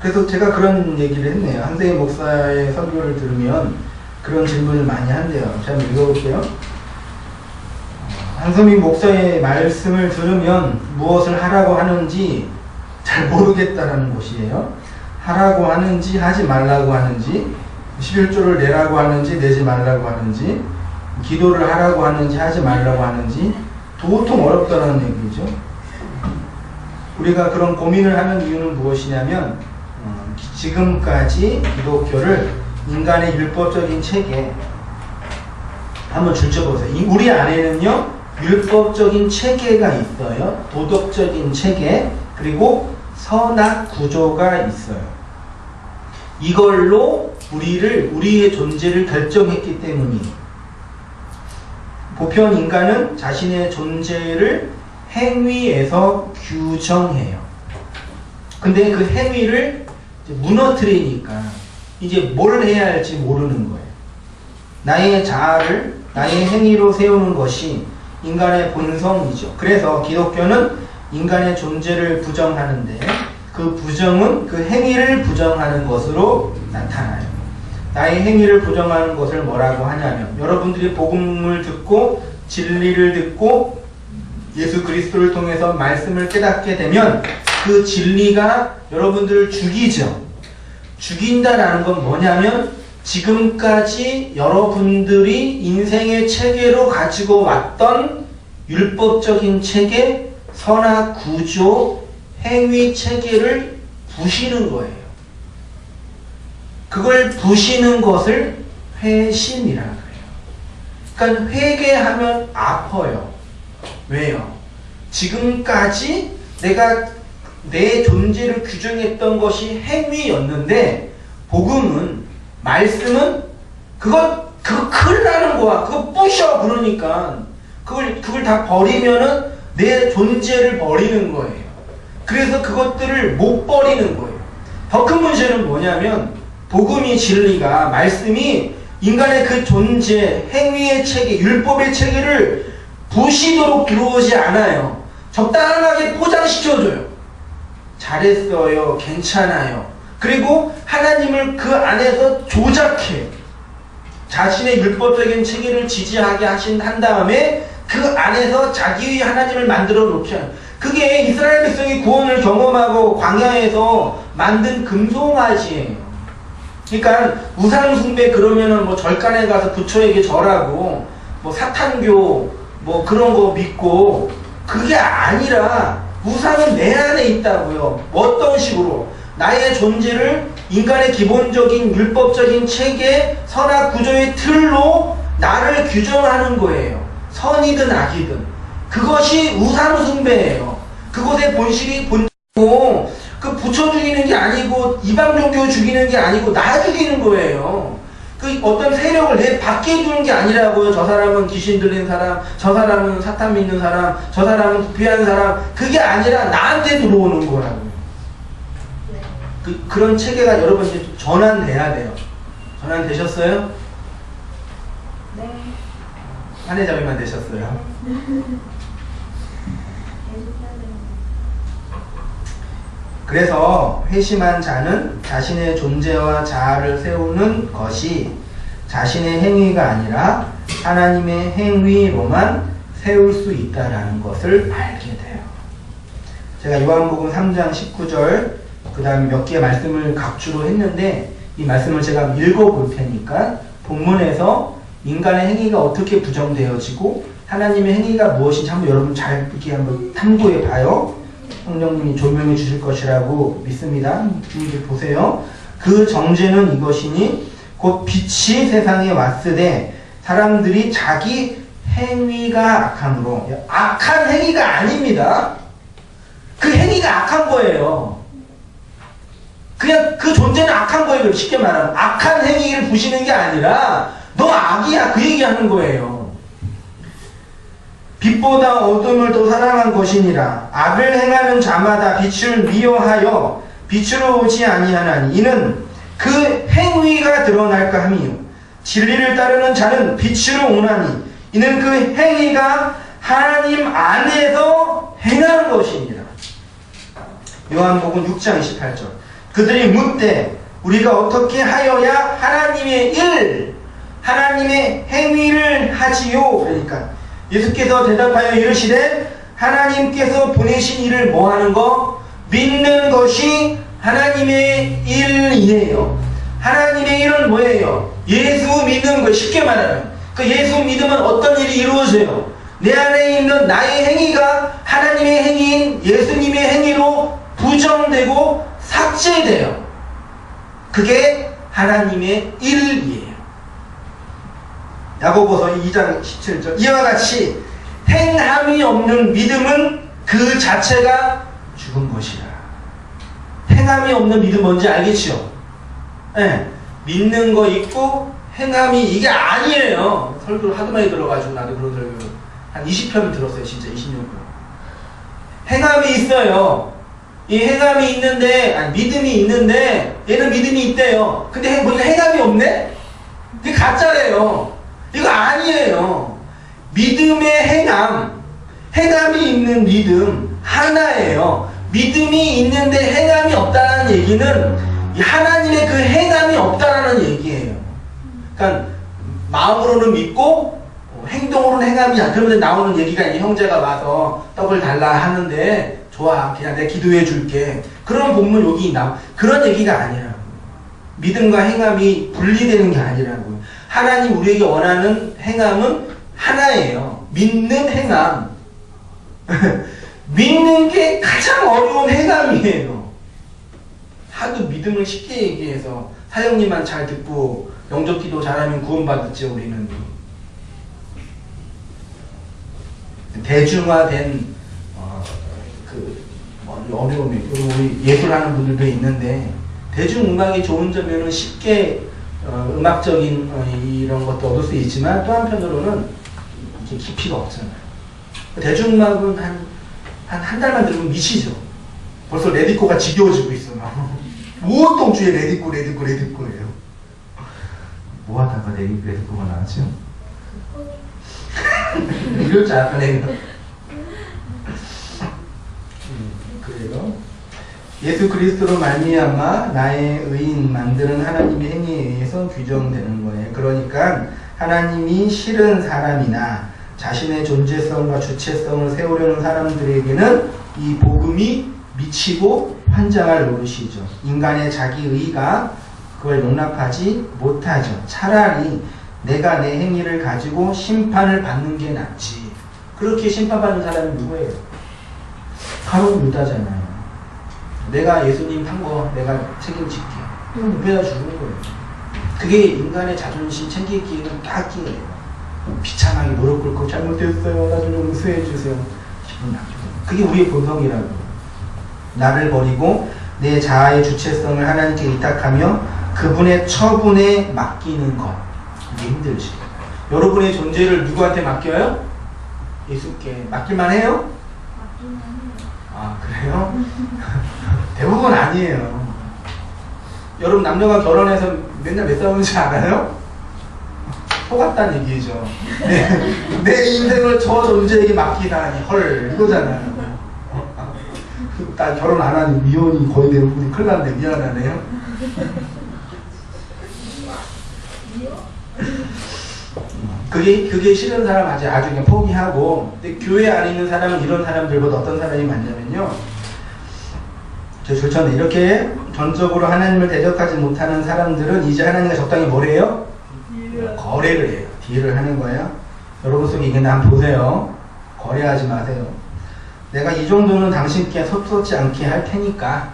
[SPEAKER 1] 그래서 제가 그런 얘기를 했네요. 한세희 목사의 설교를 들으면 그런 질문을 많이 한대요. 제가 한번 읽어볼게요. 한세희 목사의 말씀을 들으면 무엇을 하라고 하는지 잘 모르겠다라는 것이에요. 하라고 하는지 하지 말라고 하는지 11조를 내라고 하는지 내지 말라고 하는지 기도를 하라고 하는지 하지 말라고 하는지 도통 어렵다는 얘기죠. 우리가 그런 고민을 하는 이유는 무엇이냐면 지금까지 기독교를 인간의 율법적인 체계, 한번 줄쳐보세요. 우리 안에는요, 율법적인 체계가 있어요. 도덕적인 체계, 그리고 선악 구조가 있어요. 이걸로 우리의 존재를 결정했기 때문이에요. 보편 인간은 자신의 존재를 행위에서 규정해요. 근데 그 행위를 무너뜨리니까 이제 뭘 해야 할지 모르는 거예요. 나의 자아를 나의 행위로 세우는 것이 인간의 본성이죠. 그래서 기독교는 인간의 존재를 부정하는데 그 부정은 그 행위를 부정하는 것으로 나타나요. 나의 행위를 부정하는 것을 뭐라고 하냐면, 여러분들이 복음을 듣고 진리를 듣고 예수 그리스도를 통해서 말씀을 깨닫게 되면 그 진리가 여러분들을 죽이죠. 죽인다라는 건 뭐냐면, 지금까지 여러분들이 인생의 체계로 가지고 왔던 율법적인 체계, 선악 구조, 행위 체계를 부시는 거예요. 그걸 부시는 것을 회심이라 그래요. 그러니까 회개하면 아파요. 왜요? 지금까지 내가 내 존재를 규정했던 것이 행위였는데, 복음은, 말씀은 그거 큰일 나는 거야. 그거 부셔. 그러니까 그걸 다 버리면은 내 존재를 버리는 거예요. 그래서 그것들을 못 버리는 거예요. 더 큰 문제는 뭐냐면, 복음이, 진리가, 말씀이 인간의 그 존재, 행위의 체계, 율법의 체계를 부시도록 들어오지 않아요. 적당하게 포장시켜줘요. 잘했어요. 괜찮아요. 그리고 하나님을 그 안에서 조작해. 자신의 율법적인 체계를 지지하게 한 다음에 그 안에서 자기의 하나님을 만들어 놓잖아요. 그게 이스라엘 백성이 구원을 경험하고 광야에서 만든 금송아지예요. 그러니까 우상 숭배, 그러면은 뭐 절간에 가서 부처에게 절하고 뭐 사탄교 뭐 그런 거 믿고, 그게 아니라 우상은 내 안에 있다고요. 어떤 식으로 나의 존재를 인간의 기본적인 율법적인 체계, 선악 구조의 틀로 나를 규정하는 거예요. 선이든 악이든. 그것이 우상 숭배예요. 그것의 본질이고, 그 부처 죽이는 게 아니고 이방 종교 죽이는 게 아니고 나 죽이는 거예요. 그 어떤 세력을 내 밖에 두는 게 아니라고요. 저 사람은 귀신 들린 사람, 저 사람은 사탄 믿는 사람, 저 사람은 부패한 사람. 그게 아니라 나한테 들어오는 거라고요. 그런 체계가 여러분 이제 전환돼야 돼요. 전환되셨어요?
[SPEAKER 2] 네.
[SPEAKER 1] 한혜자매만 되셨어요? 그래서 회심한 자는 자신의 존재와 자아를 세우는 것이 자신의 행위가 아니라 하나님의 행위로만 세울 수 있다는 것을 알게 돼요. 제가 요한복음 3장 19절 그 다음에 몇 개의 말씀을 각주로 했는데, 이 말씀을 제가 읽어볼 테니까 본문에서 인간의 행위가 어떻게 부정되어지고 하나님의 행위가 무엇인지 한번 여러분 잘 이렇게 한번 탐구해 봐요. 성령님이 조명해 주실 것이라고 믿습니다. 이렇게 보세요. 그 정죄는 이것이니 곧 빛이 세상에 왔으되 사람들이 자기 행위가 악함으로. 악한 행위가 아닙니다. 그 행위가 악한 거예요. 그냥 그 존재는 악한 거예요. 쉽게 말하면 악한 행위를 부시는 게 아니라 너 악이야, 그 얘기하는 거예요. 빛보다 어둠을 더 사랑한 것이니라. 악을 행하는 자마다 빛을 미워하여 빛으로 오지 아니하나니 이는 그 행위가 드러날까 함이요 진리를 따르는 자는 빛으로 오나니 이는 그 행위가 하나님 안에서 행하는 것이니라. 요한복음 6장 28절. 그들이 묻되 우리가 어떻게 하여야 하나님의 행위를 하지요? 그러니까 예수께서 대답하여 이르시되 하나님께서 보내신 일을 뭐하는 거? 믿는 것이 하나님의 일이에요. 하나님의 일은 뭐예요? 예수 믿는 거. 쉽게 말하면 그 예수 믿으면 어떤 일이 이루어져요? 내 안에 있는 나의 행위가 하나님의 행위인 예수님의 행위로 부정되고 삭제돼요. 그게 하나님의 일이에요. 야고보서 2장 17절 이와 같이 행함이 없는 믿음은 그 자체가 죽은 것이라. 행함이 없는 믿음 뭔지 알겠죠? 네. 믿는 거 있고 행함이 이게 아니에요. 설교를 하도 많이 들어가지고 나도 그런 설교 한 20편 들었어요. 진짜 26편. 행함이 있어요. 이 행함이 있는데 믿음이 있는데 얘는 믿음이 있대요. 근데 보니까 행함이 없네? 이게 가짜래요. 이거 아니에요. 믿음의 행함, 행함이 있는 믿음 하나예요. 믿음이 있는데 행함이 없다는 얘기는 하나님의 그 행함이 없다라는 얘기예요. 그러니까 마음으로는 믿고 행동으로는 행함이 안. 그러면 나오는 얘기가 이제 형제가 와서 떡을 달라 하는데 좋아, 그냥 내가 기도해 줄게. 그런 본문 여기 그런 얘기가 아니라고. 믿음과 행함이 분리되는 게 아니라고. 하나님 우리에게 원하는 행함은 하나예요. 믿는 행함. 믿는 게 가장 어려운 행함이에요. 하도 믿음을 쉽게 얘기해서 사형님만 잘 듣고 영접기도 잘하면 구원받았죠. 우리는 대중화된 어려움이, 우리 예술하는 분들도 있는데 대중음악이 좋은 점에는 쉽게 음악적인 이런 것도 얻을 수 있지만 또 한편으로는 이게 깊이가 없잖아요. 대중음악은 한 달만 들으면 미치죠. 벌써 레디코가 지겨워지고 있어. 온통 주에 레디코예요. 뭐 하다가 레디코가 나왔죠? 이럴 줄 알았다 내가. 그래요. 예수 그리스도로 말미암아 나의 의인 만드는 하나님의 행위에 의해서 규정되는 거예요. 그러니까 하나님이 싫은 사람이나 자신의 존재성과 주체성을 세우려는 사람들에게는 이 복음이 미치고 환장할 노릇이죠. 인간의 자기 의가 그걸 용납하지 못하죠. 차라리 내가 내 행위를 가지고 심판을 받는 게 낫지. 그렇게 심판받는 사람이 누구예요? 바로 유다잖아요. 내가 예수님 한 거 내가 책임질게. 이건 누구에다 주는 거예요. 그게 인간의 자존심 챙기기에는 딱이에요. 비참하게 무릎 꿇고 잘못했어요. 나 좀 용서해 주세요. 기분 나쁘죠. 그게 우리의 본성이라고. 나를 버리고 내 자아의 주체성을 하나님께 위탁하며 그분의 처분에 맡기는 것. 이게 힘들지. 여러분의 존재를 누구한테 맡겨요? 예수께. 맡길만 해요? 아, 그래요? 대부분 아니에요. 여러분 남녀가 결혼해서 맨날 몇 싸우는지 알아요? 속았다는 얘기죠. 내 인생을 저 존재에게 맡기다니 헐 이거잖아요. 나 결혼 안 하니 미혼이 거의 대부분이 큰일 났네. 미안하네요. 그게 싫은 사람 아주 그냥 포기하고. 근데 교회 안에 있는 사람은 이런 사람들보다 어떤 사람이 많냐면요. 저 좋잖아요. 이렇게 전적으로 하나님을 대적하지 못하는 사람들은 이제 하나님과 적당히 뭐래요? 거래를 해요. 딜을 하는 거예요. 여러분 속에 있는데 한번 보세요. 거래하지 마세요. 내가 이 정도는 당신께 섭섭지 않게 할 테니까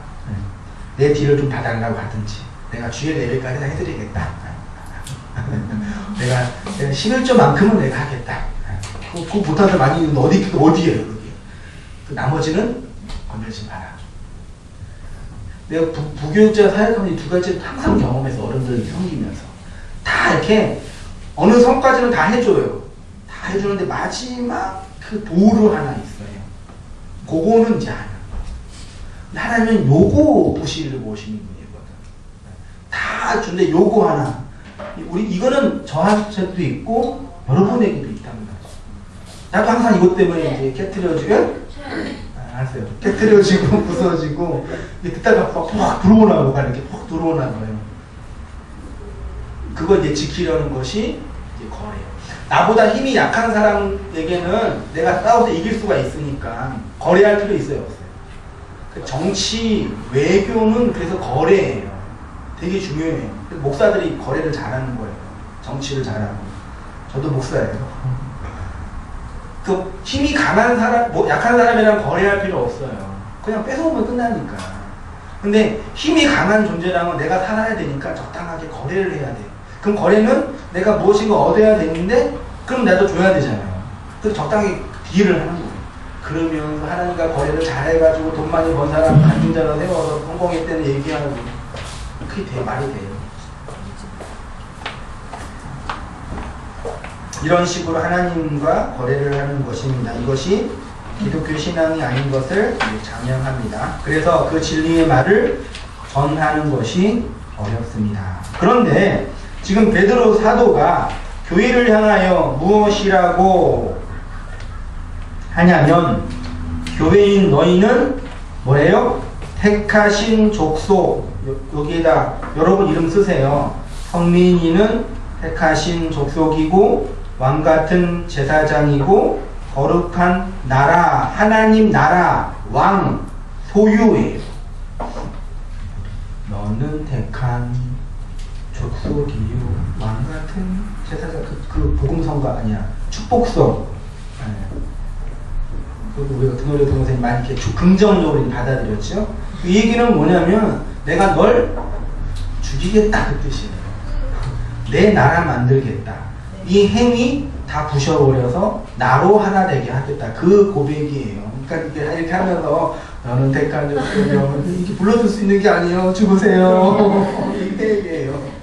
[SPEAKER 1] 내 딜을 좀 봐달라고 하든지 내가 주의 레벨까지 다 해드리겠다. 내가 11조만큼은 내가 하겠다. 그거 못하는 사람 많이 있는데 어디에요? 그게. 그 나머지는 건들지 마라. 내가 부교육자 사역하면 이 두 가지를 항상 경험해서 어른들 섬기면서 다 이렇게 어느 선까지는 다 해줘요. 다 해주는데 마지막 그 도루 하나 있어요. 그거는 이제 하는 거. 하나님은 요거 보시를 보시는 분이거든. 다 준데 요거 하나. 이거는 저한테도 있고 여러분에게도 있답니다. 나도 항상 이것 때문에 이제 깨트려지고 알았어요. 깨트려지고 부서지고 듣다가 퍽 들어오나 봐. 이렇게 퍽 들어오나 봐요. 그걸 이제 지키려는 것이 이제 거래예요. 나보다 힘이 약한 사람에게는 내가 싸워서 이길 수가 있으니까 거래할 필요 있어요, 없어요? 그 정치, 외교는 그래서 거래예요. 되게 중요해요. 목사들이 거래를 잘하는 거예요. 정치를 잘하고. 저도 목사예요. 그 힘이 강한 사람, 약한 사람이랑 거래할 필요 없어요. 그냥 뺏어오면 끝나니까. 근데 힘이 강한 존재랑은 내가 살아야 되니까 적당하게 거래를 해야 돼. 그럼 거래는 내가 무엇인가 얻어야 되는데 그럼 나도 줘야 되잖아요. 그래서 적당히 딜을 하는 거예요. 그러면서 하나님과 거래를 잘해가지고 돈 많이 번 사람 간증자로 세워서 성공했다는 얘기하고 그게 말이 돼요. 이런 식으로 하나님과 거래를 하는 것입니다. 이것이 기독교 신앙이 아닌 것을 장명합니다. 그래서 그 진리의 말을 전하는 것이 어렵습니다. 그런데 지금 베드로 사도가 교회를 향하여 무엇이라고 하냐면 교회인 너희는 뭐예요? 택하신 족속. 여기에다 여러분 이름 쓰세요. 성민이는 택하신 족속이고 왕같은 제사장이고 거룩한 나라, 하나님 나라, 왕, 소유예요. 너는 택한 족속이요 왕같은 제사장. 그 복음성가 아니야. 축복성. 그리고 우리가 그 노래 동생이 많이 이렇게 긍정적으로 받아들였죠. 이 얘기는 뭐냐면 내가 널 죽이겠다 그 뜻이에요. 내 나라 만들겠다. 이 행위 다 부셔버려서 나로 하나 되게 하겠다. 그 고백이에요. 그러니까 이렇게 하면서 너는 택한 족속이요 이렇게 불러줄 수 있는 게 아니에요. 죽으세요. 이게 얘기예요.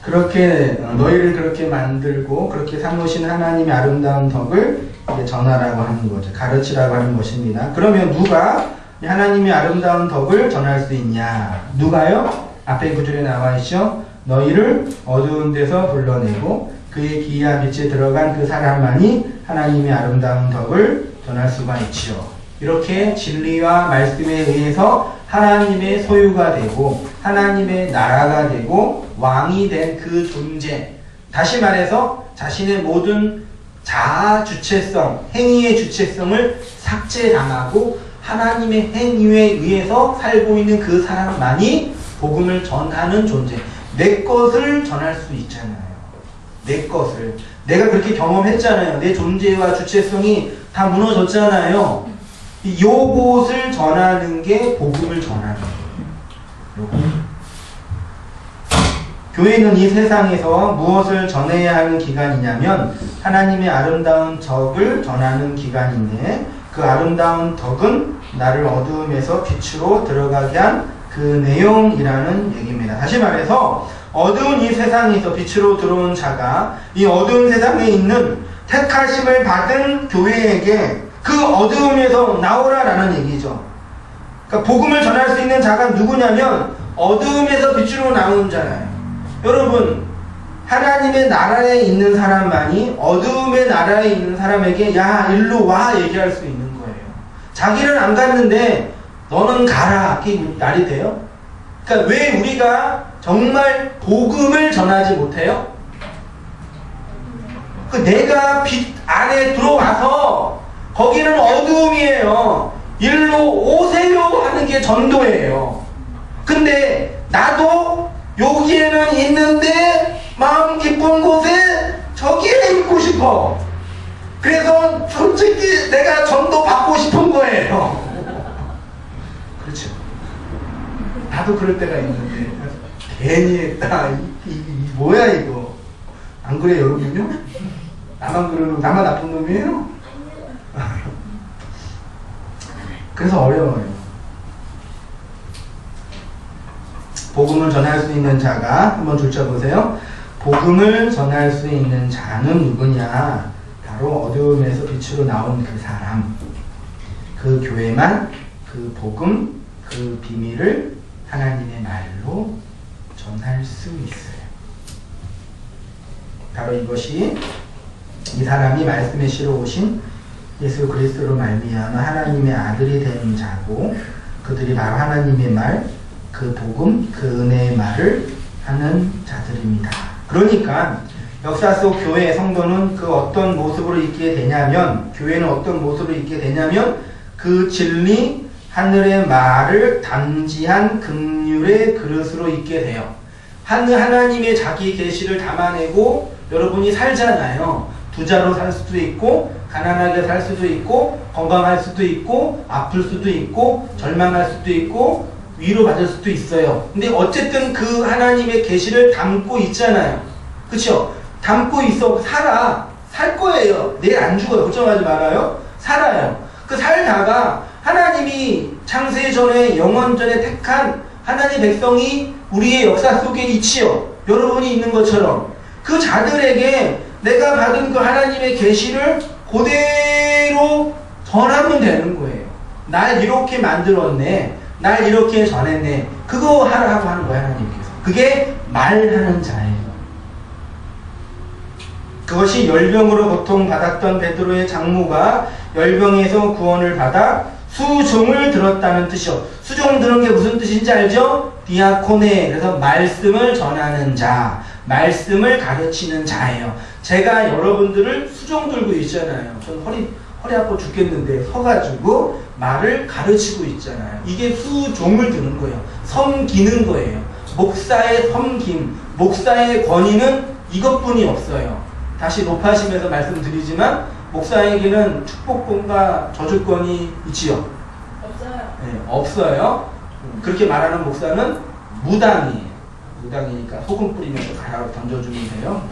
[SPEAKER 1] 그렇게 너희를 그렇게 만들고 그렇게 삼으신 하나님의 아름다운 덕을 이제 전하라고 하는 거죠. 가르치라고 하는 것입니다. 그러면 누가 하나님의 아름다운 덕을 전할 수 있냐? 누가요? 앞에 구절에 나와 있죠. 너희를 어두운 데서 불러내고 그의 기이한 빛에 들어간 그 사람만이 하나님의 아름다운 덕을 전할 수가 있지요. 이렇게 진리와 말씀에 의해서 하나님의 소유가 되고 하나님의 나라가 되고 왕이 된 그 존재, 다시 말해서 자신의 모든 자아 주체성, 행위의 주체성을 삭제당하고 하나님의 행위에 의해서 살고 있는 그 사람만이 복음을 전하는 존재. 내 것을 전할 수 있잖아요. 내 것을. 내가 그렇게 경험했잖아요. 내 존재와 주체성이 다 무너졌잖아요. 요것을 전하는 게 복음을 전하는 거예요. 교회는 이 세상에서 무엇을 전해야 하는 기관이냐면 하나님의 아름다운 덕을 전하는 기관인데 그 아름다운 덕은 나를 어두움에서 빛으로 들어가게 한 그 내용이라는 얘기입니다. 다시 말해서 어두운 이 세상에서 빛으로 들어온 자가 이 어두운 세상에 있는 택하심을 받은 교회에게 그 어두움에서 나오라라는 얘기죠. 그러니까 복음을 전할 수 있는 자가 누구냐면 어두움에서 빛으로 나오는 자예요. 여러분, 하나님의 나라에 있는 사람만이 어두움의 나라에 있는 사람에게 야 일로 와 얘기할 수 있는 거예요. 자기는 안 갔는데 너는 가라 이게 말이 돼요? 그러니까 왜 우리가 정말 복음을 전하지 못해요? 그 내가 빛 안에 들어와서 거기는 어두움이에요. 일로 오세요 하는 게 전도예요. 근데 나도 여기에는 있는데 마음 기쁜 곳에 저기에 있고 싶어. 그래서 솔직히 내가 전도 받고 싶은 거예요. 그렇죠. 나도 그럴 때가 있는데 괜히 했다. 뭐야 이거. 안 그래 여러분요? 나만 그러는 나만 나쁜 놈이에요? 그래서 어려워요. 복음을 전할 수 있는 자가 한번 줄쳐보세요. 복음을 전할 수 있는 자는 누구냐? 바로 어두움에서 빛으로 나온 그 사람. 그 교회만 그 복음, 그 비밀을 하나님의 말로 전할 수 있어요. 바로 이것이 이 사람이 말씀의 씨로 오신 예수 그리스도로 말미암아 하나님의 아들이 된 자고 그들이 바로 하나님의 말, 그 복음, 그 은혜의 말을 하는 자들입니다. 그러니까 역사 속 교회 성도는 그 어떤 모습으로 있게 되냐면 교회는 어떤 모습으로 있게 되냐면 그 진리 하늘의 말을 담지한 긍휼의 그릇으로 있게 돼요. 하나님의 자기 계시를 담아내고 여러분이 살잖아요. 부자로 살 수도 있고 가난하게 살 수도 있고 건강할 수도 있고 아플 수도 있고 절망할 수도 있고 위로받을 수도 있어요. 근데 어쨌든 그 하나님의 계시를 담고 있잖아요. 그쵸? 담고 있어. 살 거예요. 내일 안 죽어요. 걱정하지 말아요. 살아요. 그 살다가 하나님이 창세 전에 영원 전에 택한 하나님 백성이 우리의 역사 속에 있지요. 여러분이 있는 것처럼 그 자들에게 내가 받은 그 하나님의 계시를 그대로 전하면 되는 거예요. 날 이렇게 만들었네. 날 이렇게 전했네. 그거 하라고 하는 거예요. 하나님께서. 그게 말하는 자예요. 그것이 열병으로 고통받았던 베드로의 장모가 열병에서 구원을 받아 수종을 들었다는 뜻이요. 수종 들은 게 무슨 뜻인지 알죠? 디아코네. 그래서 말씀을 전하는 자, 말씀을 가르치는 자예요. 제가 여러분들을 수종 들고 있잖아요. 전 허리 아파 죽겠는데 서가지고 말을 가르치고 있잖아요. 이게 수종을 드는 거예요. 섬기는 거예요. 목사의 섬김, 목사의 권위는 이것뿐이 없어요. 다시 높아심에서 말씀드리지만 목사에게는 축복권과 저주권이 있지요?
[SPEAKER 2] 없어요.
[SPEAKER 1] 네, 없어요. 그렇게 말하는 목사는 무당이에요. 무당이니까 소금 뿌리면서 가라고 던져주면 돼요.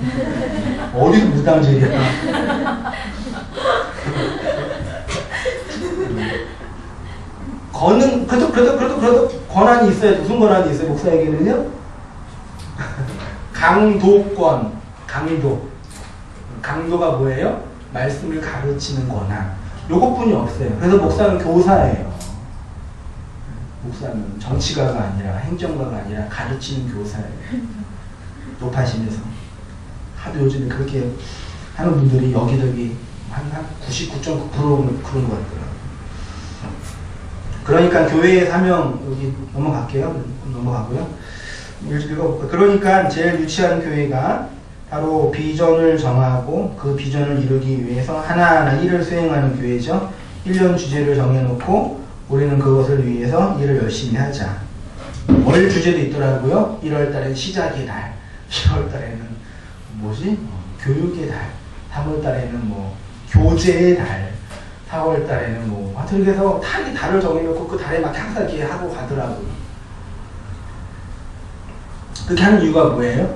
[SPEAKER 1] 어디서 무당질이야. 그래도 권한이 있어야죠. 무슨 권한이 있어요? 목사에게는요? 강도가 뭐예요? 말씀을 가르치는 권한. 요것뿐이 없어요. 그래서 목사는 교사예요. 목사는 정치가가 아니라 행정가가 아니라 가르치는 교사예요. 높아심에서. 하도 요즘에 그렇게 하는 분들이 여기저기 한 99.9% 그런 것 같더라고요. 그러니까 교회의 사명, 여기 넘어갈게요. 넘어가고요. 읽어볼까요? 그러니까 제일 유치한 교회가 바로 비전을 정하고 그 비전을 이루기 위해서 하나하나 일을 수행하는 교회죠. 1년 주제를 정해놓고 우리는 그것을 위해서 일을 열심히 하자. 월 주제도 있더라고요. 1월 달엔 시작의 달, 2월 달에는 교육의 달, 3월 달에는 교제의 달, 4월 달에는 하여튼 그래서 달을 정해놓고 그 달에 막 항상 이렇게 하고 가더라고요. 그렇게 하는 이유가 뭐예요?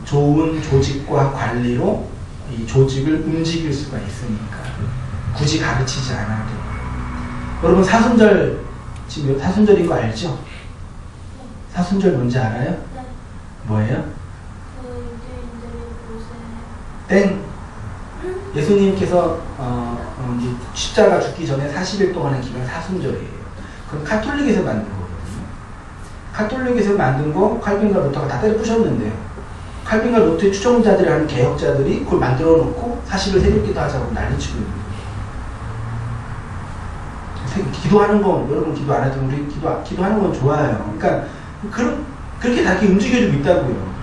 [SPEAKER 1] 좋은 조직과 관리로 이 조직을 움직일 수가 있으니까. 굳이 가르치지 않아도. 여러분 사순절, 지금 사순절인 거 알죠? 사순절 뭔지 알아요? 뭐예요? 땡! 예수님께서 이제 십자가 죽기 전에 40일 동안의 기간 사순절이에요. 그럼 카톨릭에서 만든 거거든요. 카톨릭에서 만든 거 칼빈과 루터가 다 때려 부셨는데 칼빈과 루터의 추종자들이 하는 개혁자들이 그걸 만들어 놓고 40일 새벽기도 하자고 난리치고 있는 거예요. 기도하는 건 여러분 기도 안 해도 우리 기도하는 건 좋아요. 그러니까 그렇게 다 이렇게 움직여주고 있다고요.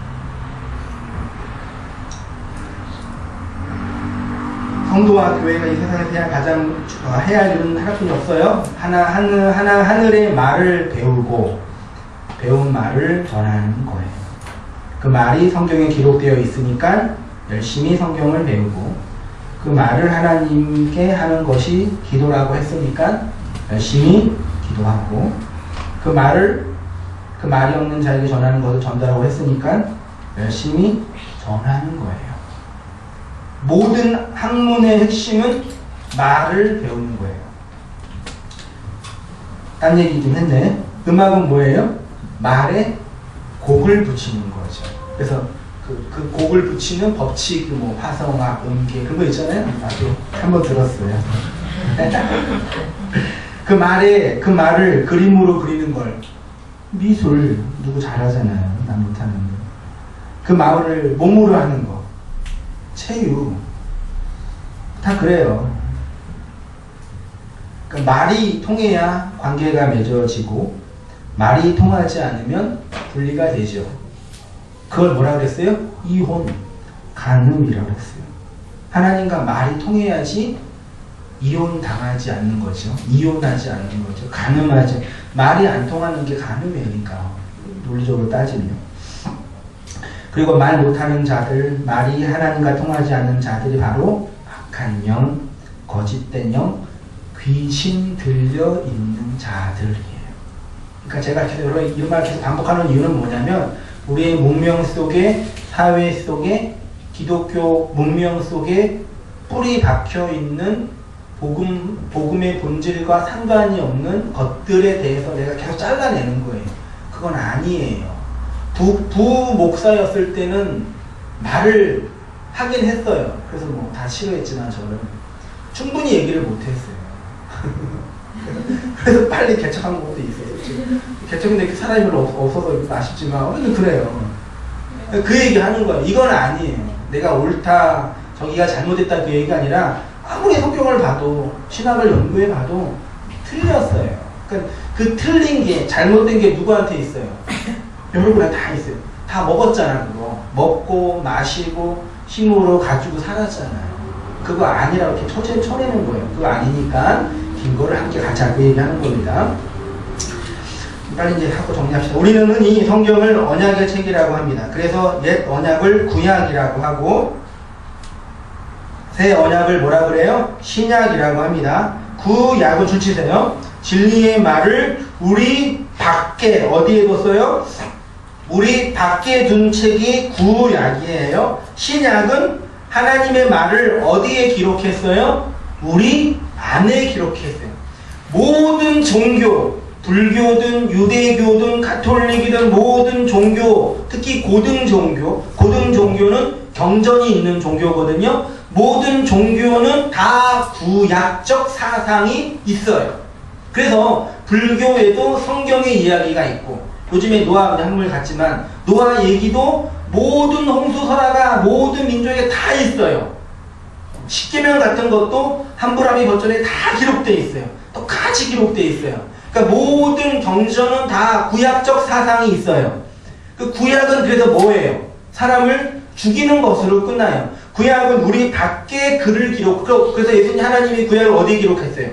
[SPEAKER 1] 성도와 교회가 이 세상에서 가장 해야 할 일은 하나뿐이 없어요. 하늘의 말을 배우고 배운 말을 전하는 거예요. 그 말이 성경에 기록되어 있으니까 열심히 성경을 배우고 그 말을 하나님께 하는 것이 기도라고 했으니까 열심히 기도하고 그 말이 없는 자에게 전하는 것을 전달하고 했으니까 열심히 전하는 거예요. 모든 학문의 핵심은 말을 배우는 거예요. 딴 얘기 좀 했네. 음악은 뭐예요? 말에 곡을 붙이는 거죠. 그래서 그 곡을 붙이는 법칙, 화성학, 음계 그런 거 있잖아요. 나도 한번 들었어요. 그 말을 그림으로 그리는 걸 미술 누구 잘하잖아요. 난 못하는데. 그 말을 몸으로 하는 거 체육 다 그래요. 그러니까 말이 통해야 관계가 맺어지고 말이 통하지 않으면 분리가 되죠. 그걸 뭐라 그랬어요? 이혼, 간음이라고 그랬어요. 하나님과 말이 통해야지 이혼당하지 않는 거죠. 이혼하지 않는 거죠. 간음하지. 말이 안 통하는 게 간음이니까 논리적으로 따지면. 그리고 말 못하는 자들, 말이 하나님과 통하지 않는 자들이 바로 악한 영, 거짓된 영, 귀신 들려 있는 자들이에요. 그러니까 제가 계속 이런 말 계속 반복하는 이유는 뭐냐면 우리의 문명 속에 사회 속에 기독교 문명 속에 뿌리 박혀 있는 복음의 본질과 상관이 없는 것들에 대해서 내가 계속 잘라내는 거예요. 그건 아니에요. 부 목사였을 때는 말을 하긴 했어요. 그래서 뭐 다 싫어했지만 저는 충분히 얘기를 못했어요. 그래서 빨리 개척한 것도 있어요. 개척인데 사람이 별로 없어서 아쉽지만 어쨌든 그래요. 그 얘기 하는 거예요. 이건 아니에요. 내가 옳다, 저기가 잘못했다 그 얘기가 아니라 아무리 성경을 봐도 신학을 연구해 봐도 틀렸어요. 그러니까 그 틀린 게 잘못된 게 누구한테 있어요? 여러분한테 다 있어요. 다 먹었잖아 그거. 먹고 마시고 힘으로 가지고 살았잖아요. 그거 아니라 이렇게 쳐내는 거예요. 그거 아니니까 긴 거를 함께 같이 하고 얘기하는 겁니다. 빨리 이제 하고 정리합시다. 우리는 흔히 성경을 언약의 책이라고 합니다. 그래서 옛 언약을 구약이라고 하고 새 언약을 뭐라 그래요? 신약이라고 합니다. 구약은 줄치세요. 진리의 말을 우리 밖에 어디에 뒀어요? 우리 밖에 둔 책이 구약이에요. 신약은 하나님의 말을 어디에 기록했어요? 우리 안에 기록했어요. 모든 종교, 불교든 유대교든 가톨릭이든 모든 종교, 특히 고등 종교는 경전이 있는 종교거든요. 모든 종교는 다 구약적 사상이 있어요. 그래서 불교에도 성경의 이야기가 있고 요즘에 노아 한물 같지만 노아 얘기도 모든 홍수설화가 모든 민족에 다 있어요. 십계명 같은 것도 함부라비 버전에 다 기록되어 있어요. 똑같이 기록되어 있어요. 그러니까 모든 경전은 다 구약적 사상이 있어요. 그 구약은 그래서 뭐예요? 사람을 죽이는 것으로 끝나요. 구약은 우리 밖에 글을 그래서 예수님 하나님이 구약을 어디에 기록했어요?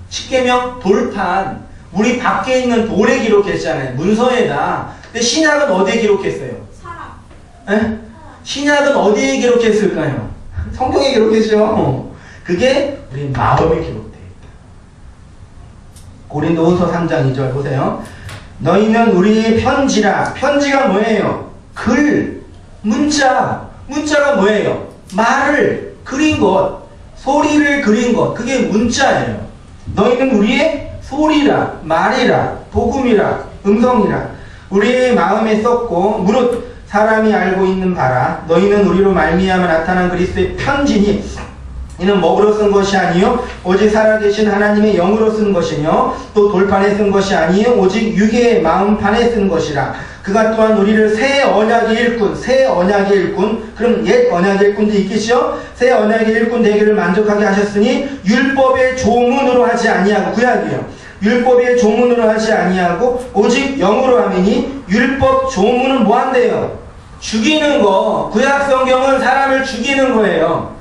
[SPEAKER 1] 십계명 돌판 우리 밖에 있는 돌에 기록했잖아요. 문서에다. 근데 신약은 어디에 기록했어요? 사람. 에? 신약은 어디에 기록했을까요? 성경에 기록했죠. 그게 우리 마음에 기록되어 있다. 고린도후서 3장 2절 보세요. 너희는 우리의 편지라. 편지가 뭐예요? 글, 문자. 문자가 뭐예요? 말을 그린 것, 소리를 그린 것. 그게 문자예요. 너희는 우리의 소리라, 말이라, 복음이라, 음성이라. 우리의 마음에 썼고 무릇 사람이 알고 있는 바라. 너희는 우리로 말미암아 나타난 그리스도의 편지니 이는 먹으로 쓴 것이 아니요 오직 살아계신 하나님의 영으로 쓴 것이며 또 돌판에 쓴 것이 아니요 오직 육의 마음판에 쓴 것이라. 그가 또한 우리를 새 언약의 일꾼, 그럼 옛 언약의 일꾼도 있겠죠? 새 언약의 일꾼 되기를 만족하게 하셨으니 율법의 조문으로 하지 아니하고 구약이요. 율법의 조문으로 하지 아니하고 오직 영으로 하미니 율법 조문은 뭐 한대요? 죽이는 거. 구약 성경은 사람을 죽이는 거예요.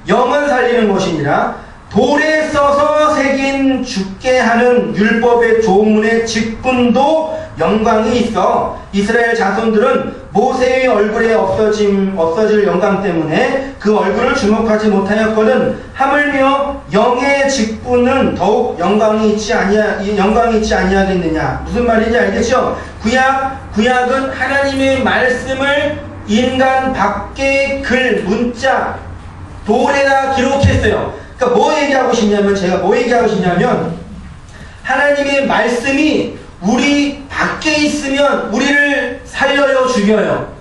[SPEAKER 1] 영은 살리는 것이니라. 돌에 써서 새긴 죽게 하는 율법의 조문의 직분도 영광이 있어. 이스라엘 자손들은 모세의 얼굴에 없어질 영광 때문에 그 얼굴을 주목하지 못하였거든. 하물며 영의 직분은 더욱 영광이 있지 아니하겠느냐. 무슨 말인지 알겠죠? 구약은 하나님의 말씀을 인간 밖의 글, 문자, 돌에다 기록했어요. 그러니까 뭐 얘기하고 싶냐면 하나님의 말씀이 우리 밖에 있으면 우리를 살려요, 죽여요?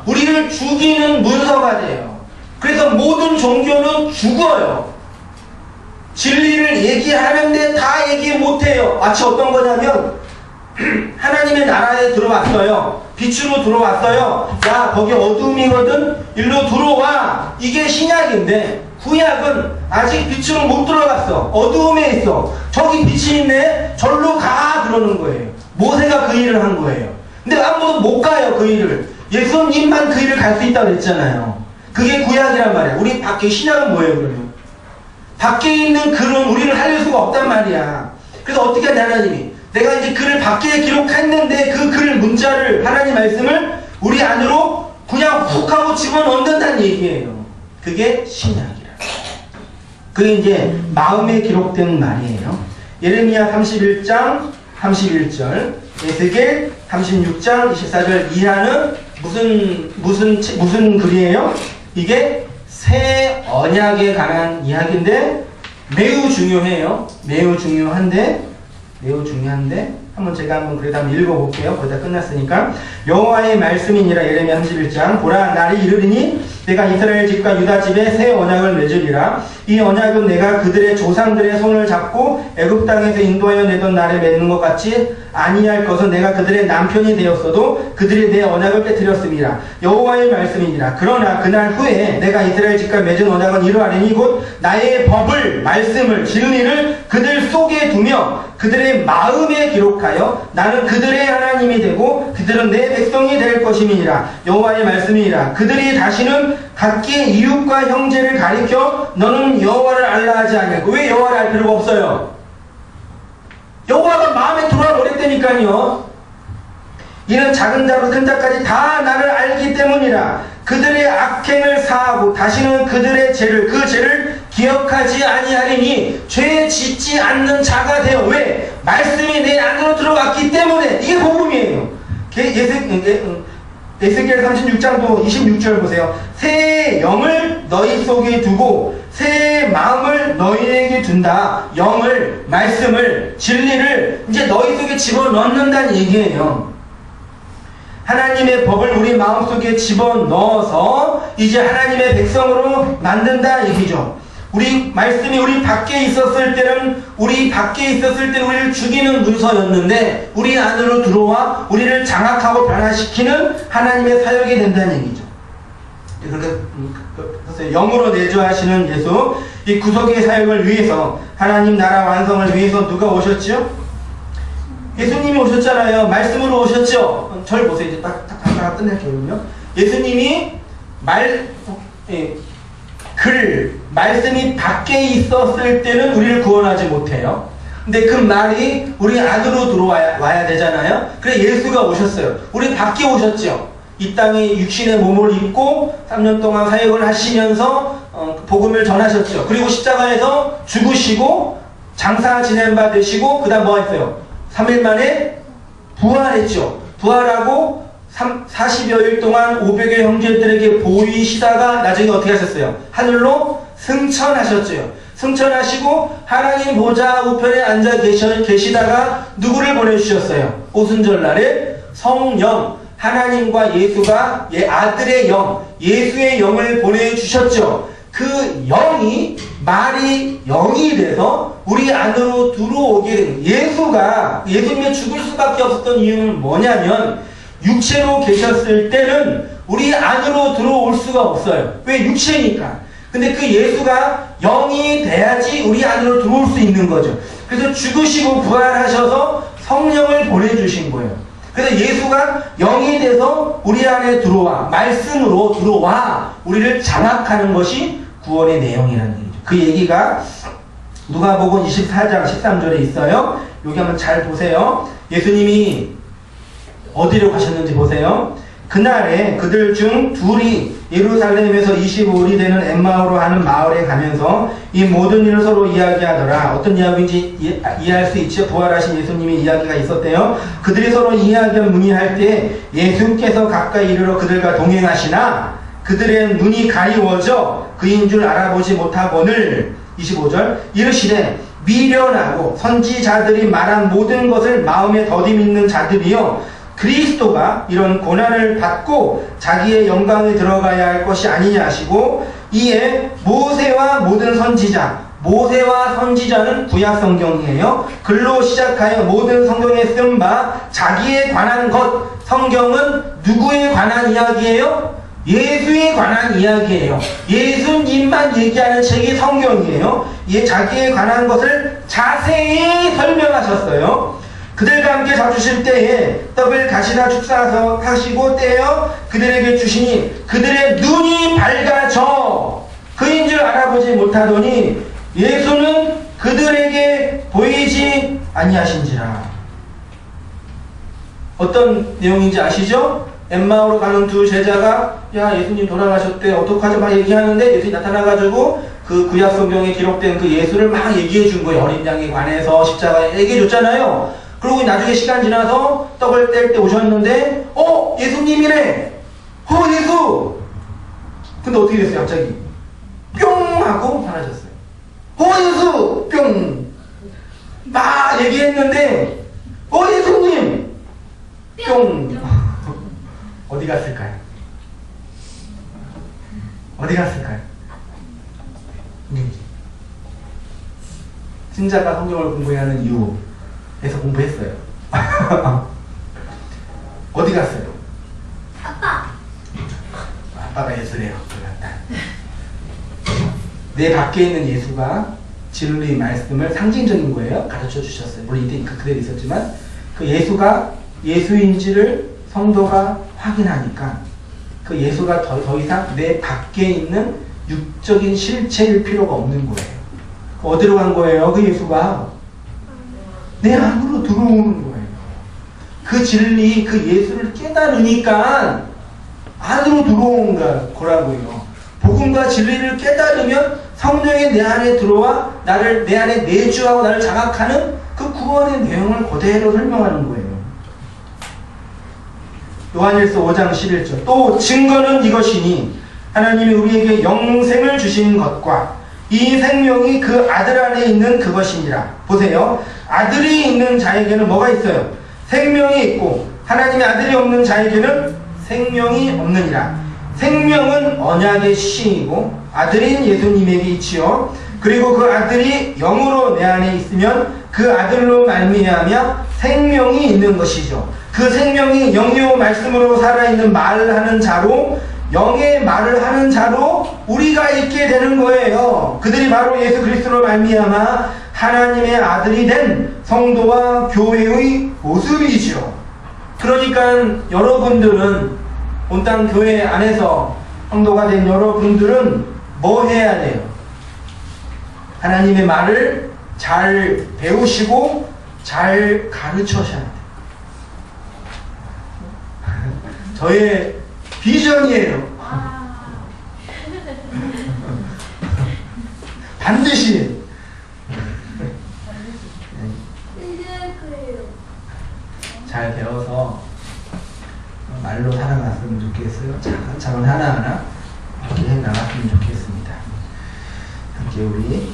[SPEAKER 1] 우리를 죽이는 문서가 돼요. 그래서 모든 종교는 죽어요. 진리를 얘기하는데 다 얘기 못해요. 마치 어떤 거냐면 하나님의 나라에 들어왔어요. 빛으로 들어왔어요. 야, 거기 어둠이거든? 일로 들어와. 이게 신약인데 구약은 아직 빛으로 못 들어갔어. 어두움에 있어. 저기 빛이 있네? 절로 가! 그러는 거예요. 모세가 그 일을 한 거예요. 근데 아무도 못 가요, 그 일을. 예수님만 그 일을 갈 수 있다고 그랬잖아요. 그게 구약이란 말이야. 우리 밖에 신약은 뭐예요, 그러면? 밖에 있는 글은 우리는 살릴 수가 없단 말이야. 그래서 어떻게 하냐, 하나님이. 내가 이제 글을 밖에 기록했는데 그 글 문자를, 하나님 말씀을 우리 안으로 그냥 훅 하고 집어넣는다는 얘기예요. 그게 신약이라. 그게 이제 마음에 기록된 말이에요. 예레미야 31장 31절, 에스겔 36장 24절 이하는 무슨 글이에요? 이게 새 언약에 관한 이야기인데 매우 중요해요. 매우 중요한데 한번 그래도 한번 읽어볼게요. 거의 다 끝났으니까. 여호와의 말씀이니라. 예레미야 31장. 보라, 날이 이르리니 내가 이스라엘 집과 유다 집에 새 언약을 맺으리라. 이 언약은 내가 그들의 조상들의 손을 잡고 애굽 땅에서 인도하여 내던 날에 맺는 것 같이 아니할 것은 내가 그들의 남편이 되었어도 그들이 내 언약을 깨뜨렸음이라. 여호와의 말씀이니라. 그러나 그날 후에 내가 이스라엘 집과 맺은 언약은 이러하리니 곧 나의 법을, 말씀을, 진리를 그들 속에 두며 그들의 마음에 기록하여 나는 그들의 하나님이 되고 그들은 내 백성이 될 것임이니라. 여호와의 말씀이니라. 그들이 다시는 각기 이웃과 형제를 가리켜 너는 여호와를 알라 하지 아니하고. 왜 여호와를 알 필요가 없어요? 여호와가 마음에 들어와 버렸다니까요. 이는 작은 자로 큰 자까지 다 나를 알기 때문이라. 그들의 악행을 사하고 다시는 그들의 죄를, 그 죄를 기억하지 아니하리니 죄 짓지 않는 자가 되어. 왜? 말씀이 내 안으로 들어갔기 때문에. 이게 복음이에요. 에스겔 36장도 26절 보세요. 새 영을 너희 속에 두고 새 마음을 너희에게 둔다. 영을, 말씀을, 진리를 이제 너희 속에 집어넣는다는 얘기예요. 하나님의 법을 우리 마음속에 집어넣어서 이제 하나님의 백성으로 만든다 얘기죠. 우리 말씀이 우리 밖에 있었을 때는 우리를 죽이는 문서였는데 우리 안으로 들어와 우리를 장악하고 변화시키는 하나님의 사역이 된다는 얘기죠. 그래서 영으로 내주하시는 예수, 이 구속의 사역을 위해서, 하나님 나라 완성을 위해서 누가 오셨죠? 예수님이 오셨잖아요. 말씀으로 오셨죠? 절 보세요. 이제 딱 하나 끝낼게요. 예수님이 말씀이 밖에 있었을 때는 우리를 구원하지 못해요. 근데 그 말이 우리 안으로 들어와야 되잖아요. 그래 예수가 오셨어요. 우리 밖에 오셨죠. 이 땅에 육신의 몸을 입고 3년 동안 사역을 하시면서 복음을 전하셨죠. 그리고 십자가에서 죽으시고 장사 지낸 바 되시고 그 다음 뭐 했어요? 3일 만에 부활했죠. 부활하고 40여일 동안 500의 형제들에게 보이시다가 나중에 어떻게 하셨어요? 하늘로 승천하셨죠. 승천하시고 하나님 보좌 우편에 앉아 계시다가 누구를 보내주셨어요? 오순절날에 성령, 하나님과 예수가 아들의 영, 예수의 영을 보내주셨죠. 그 영이 말이 영이 돼서 우리 안으로 들어오게 된 예수님이 죽을 수밖에 없었던 이유는 뭐냐면 육체로 계셨을 때는 우리 안으로 들어올 수가 없어요. 왜? 육체니까. 근데 그 예수가 영이 돼야지 우리 안으로 들어올 수 있는 거죠. 그래서 죽으시고 부활하셔서 성령을 보내주신 거예요. 그래서 예수가 영이 돼서 우리 안에 들어와, 말씀으로 들어와 우리를 장악하는 것이 구원의 내용이라는 얘기죠. 그 얘기가 누가복음 24장 13절에 있어요. 여기 한번 잘 보세요. 예수님이 어디로 가셨는지 보세요. 그날에 그들 중 둘이 예루살렘에서 25일이 되는 엠마오로 하는 마을에 가면서 이 모든 일을 서로 이야기하더라. 어떤 이야기인지 이해할 수 있죠. 부활하신 예수님의 이야기가 있었대요. 그들이 서로 이야기를 문의할 때 예수께서 가까이 이르러 그들과 동행하시나 그들의 눈이 가리워져 그인 줄 알아보지 못하거늘. 25절 이르시되 미련하고 선지자들이 말한 모든 것을 마음에 더디 믿는 자들이여 그리스도가 이런 고난을 받고 자기의 영광에 들어가야 할 것이 아니냐 하시고 이에 모세와 모든 선지자, 모세와 선지자는 구약 성경이에요. 글로 시작하여 모든 성경에 쓴 바 자기에 관한 것, 성경은 누구에 관한 이야기예요? 예수에 관한 이야기예요. 예수님만 얘기하는 책이 성경이에요. 자기에 관한 것을 자세히 설명하셨어요. 그들과 함께 잡수실 때에 떡을 가시나 축사하서 하시고 떼어 그들에게 주시니 그들의 눈이 밝아져 그인 줄 알아보지 못하더니 예수는 그들에게 보이지 아니하신지라. 어떤 내용인지 아시죠? 엠마오로 가는 두 제자가 야 예수님 돌아가셨대 어떡하지 막 얘기하는데 예수님이 나타나가지고 그 구약 성경에 기록된 그 예수를 막 얘기해 준 거예요. 어린 양에 관해서 십자가에 얘기해 줬잖아요. 그리고 나중에 시간 지나서 떡을 뗄 때 오셨는데 예수님이네. 예수. 근데 어떻게 됐어요? 갑자기 뿅 하고 사라졌어요. 예수 뿅. 막 얘기했는데 예수님 뿅. 어디 갔을까요? 어디 갔을까요? 신자가 성경을 공부해야 하는 이유에서 공부했어요. 어디 갔어요? 아빠가 예수래요. 내 밖에 있는 예수가 진리 말씀을 상징적인 거예요. 가르쳐 주셨어요. 물론 이때 그대로 있었지만 그 예수가 예수인지를 성도가 확인하니까 그 예수가 더 이상 내 밖에 있는 육적인 실체일 필요가 없는 거예요. 어디로 간 거예요? 그 예수가 내 안으로 들어오는 거예요. 그 진리, 그 예수를 깨달으니까 안으로 들어온 거라고요. 복음과 진리를 깨달으면 성령이 내 안에 들어와 나를 내 안에 내주하고 나를 장악하는 그 구원의 내용을 그대로 설명하는 거예요. 요한일서 5장 11절. 또 증거는 이것이니 하나님이 우리에게 영생을 주신 것과 이 생명이 그 아들 안에 있는 그것이니라. 보세요. 아들이 있는 자에게는 뭐가 있어요? 생명이 있고 하나님의 아들이 없는 자에게는 생명이 없느니라. 생명은 언약의 시이고 아들인 예수님에게 있지요. 그리고 그 아들이 영으로 내 안에 있으면 그 아들로 말미암아 생명이 있는 것이죠. 그 생명이 영이요 말씀으로 살아있는 말을 하는 자로 영의 말을 하는 자로 우리가 있게 되는 거예요. 그들이 바로 예수 그리스도로 말미암아 하나님의 아들이 된 성도와 교회의 모습이죠. 그러니까 여러분들은 온 땅 교회 안에서 성도가 된 여러분들은 뭐 해야 돼요? 하나님의 말을 잘 배우시고 잘 가르쳐셔야 돼요. 저의 비전이에요. 반드시 잘 배워서 말로 살아갔으면 좋겠어요. 차근차근 하나하나 이렇게 해 나갔으면 좋겠습니다. 함께 우리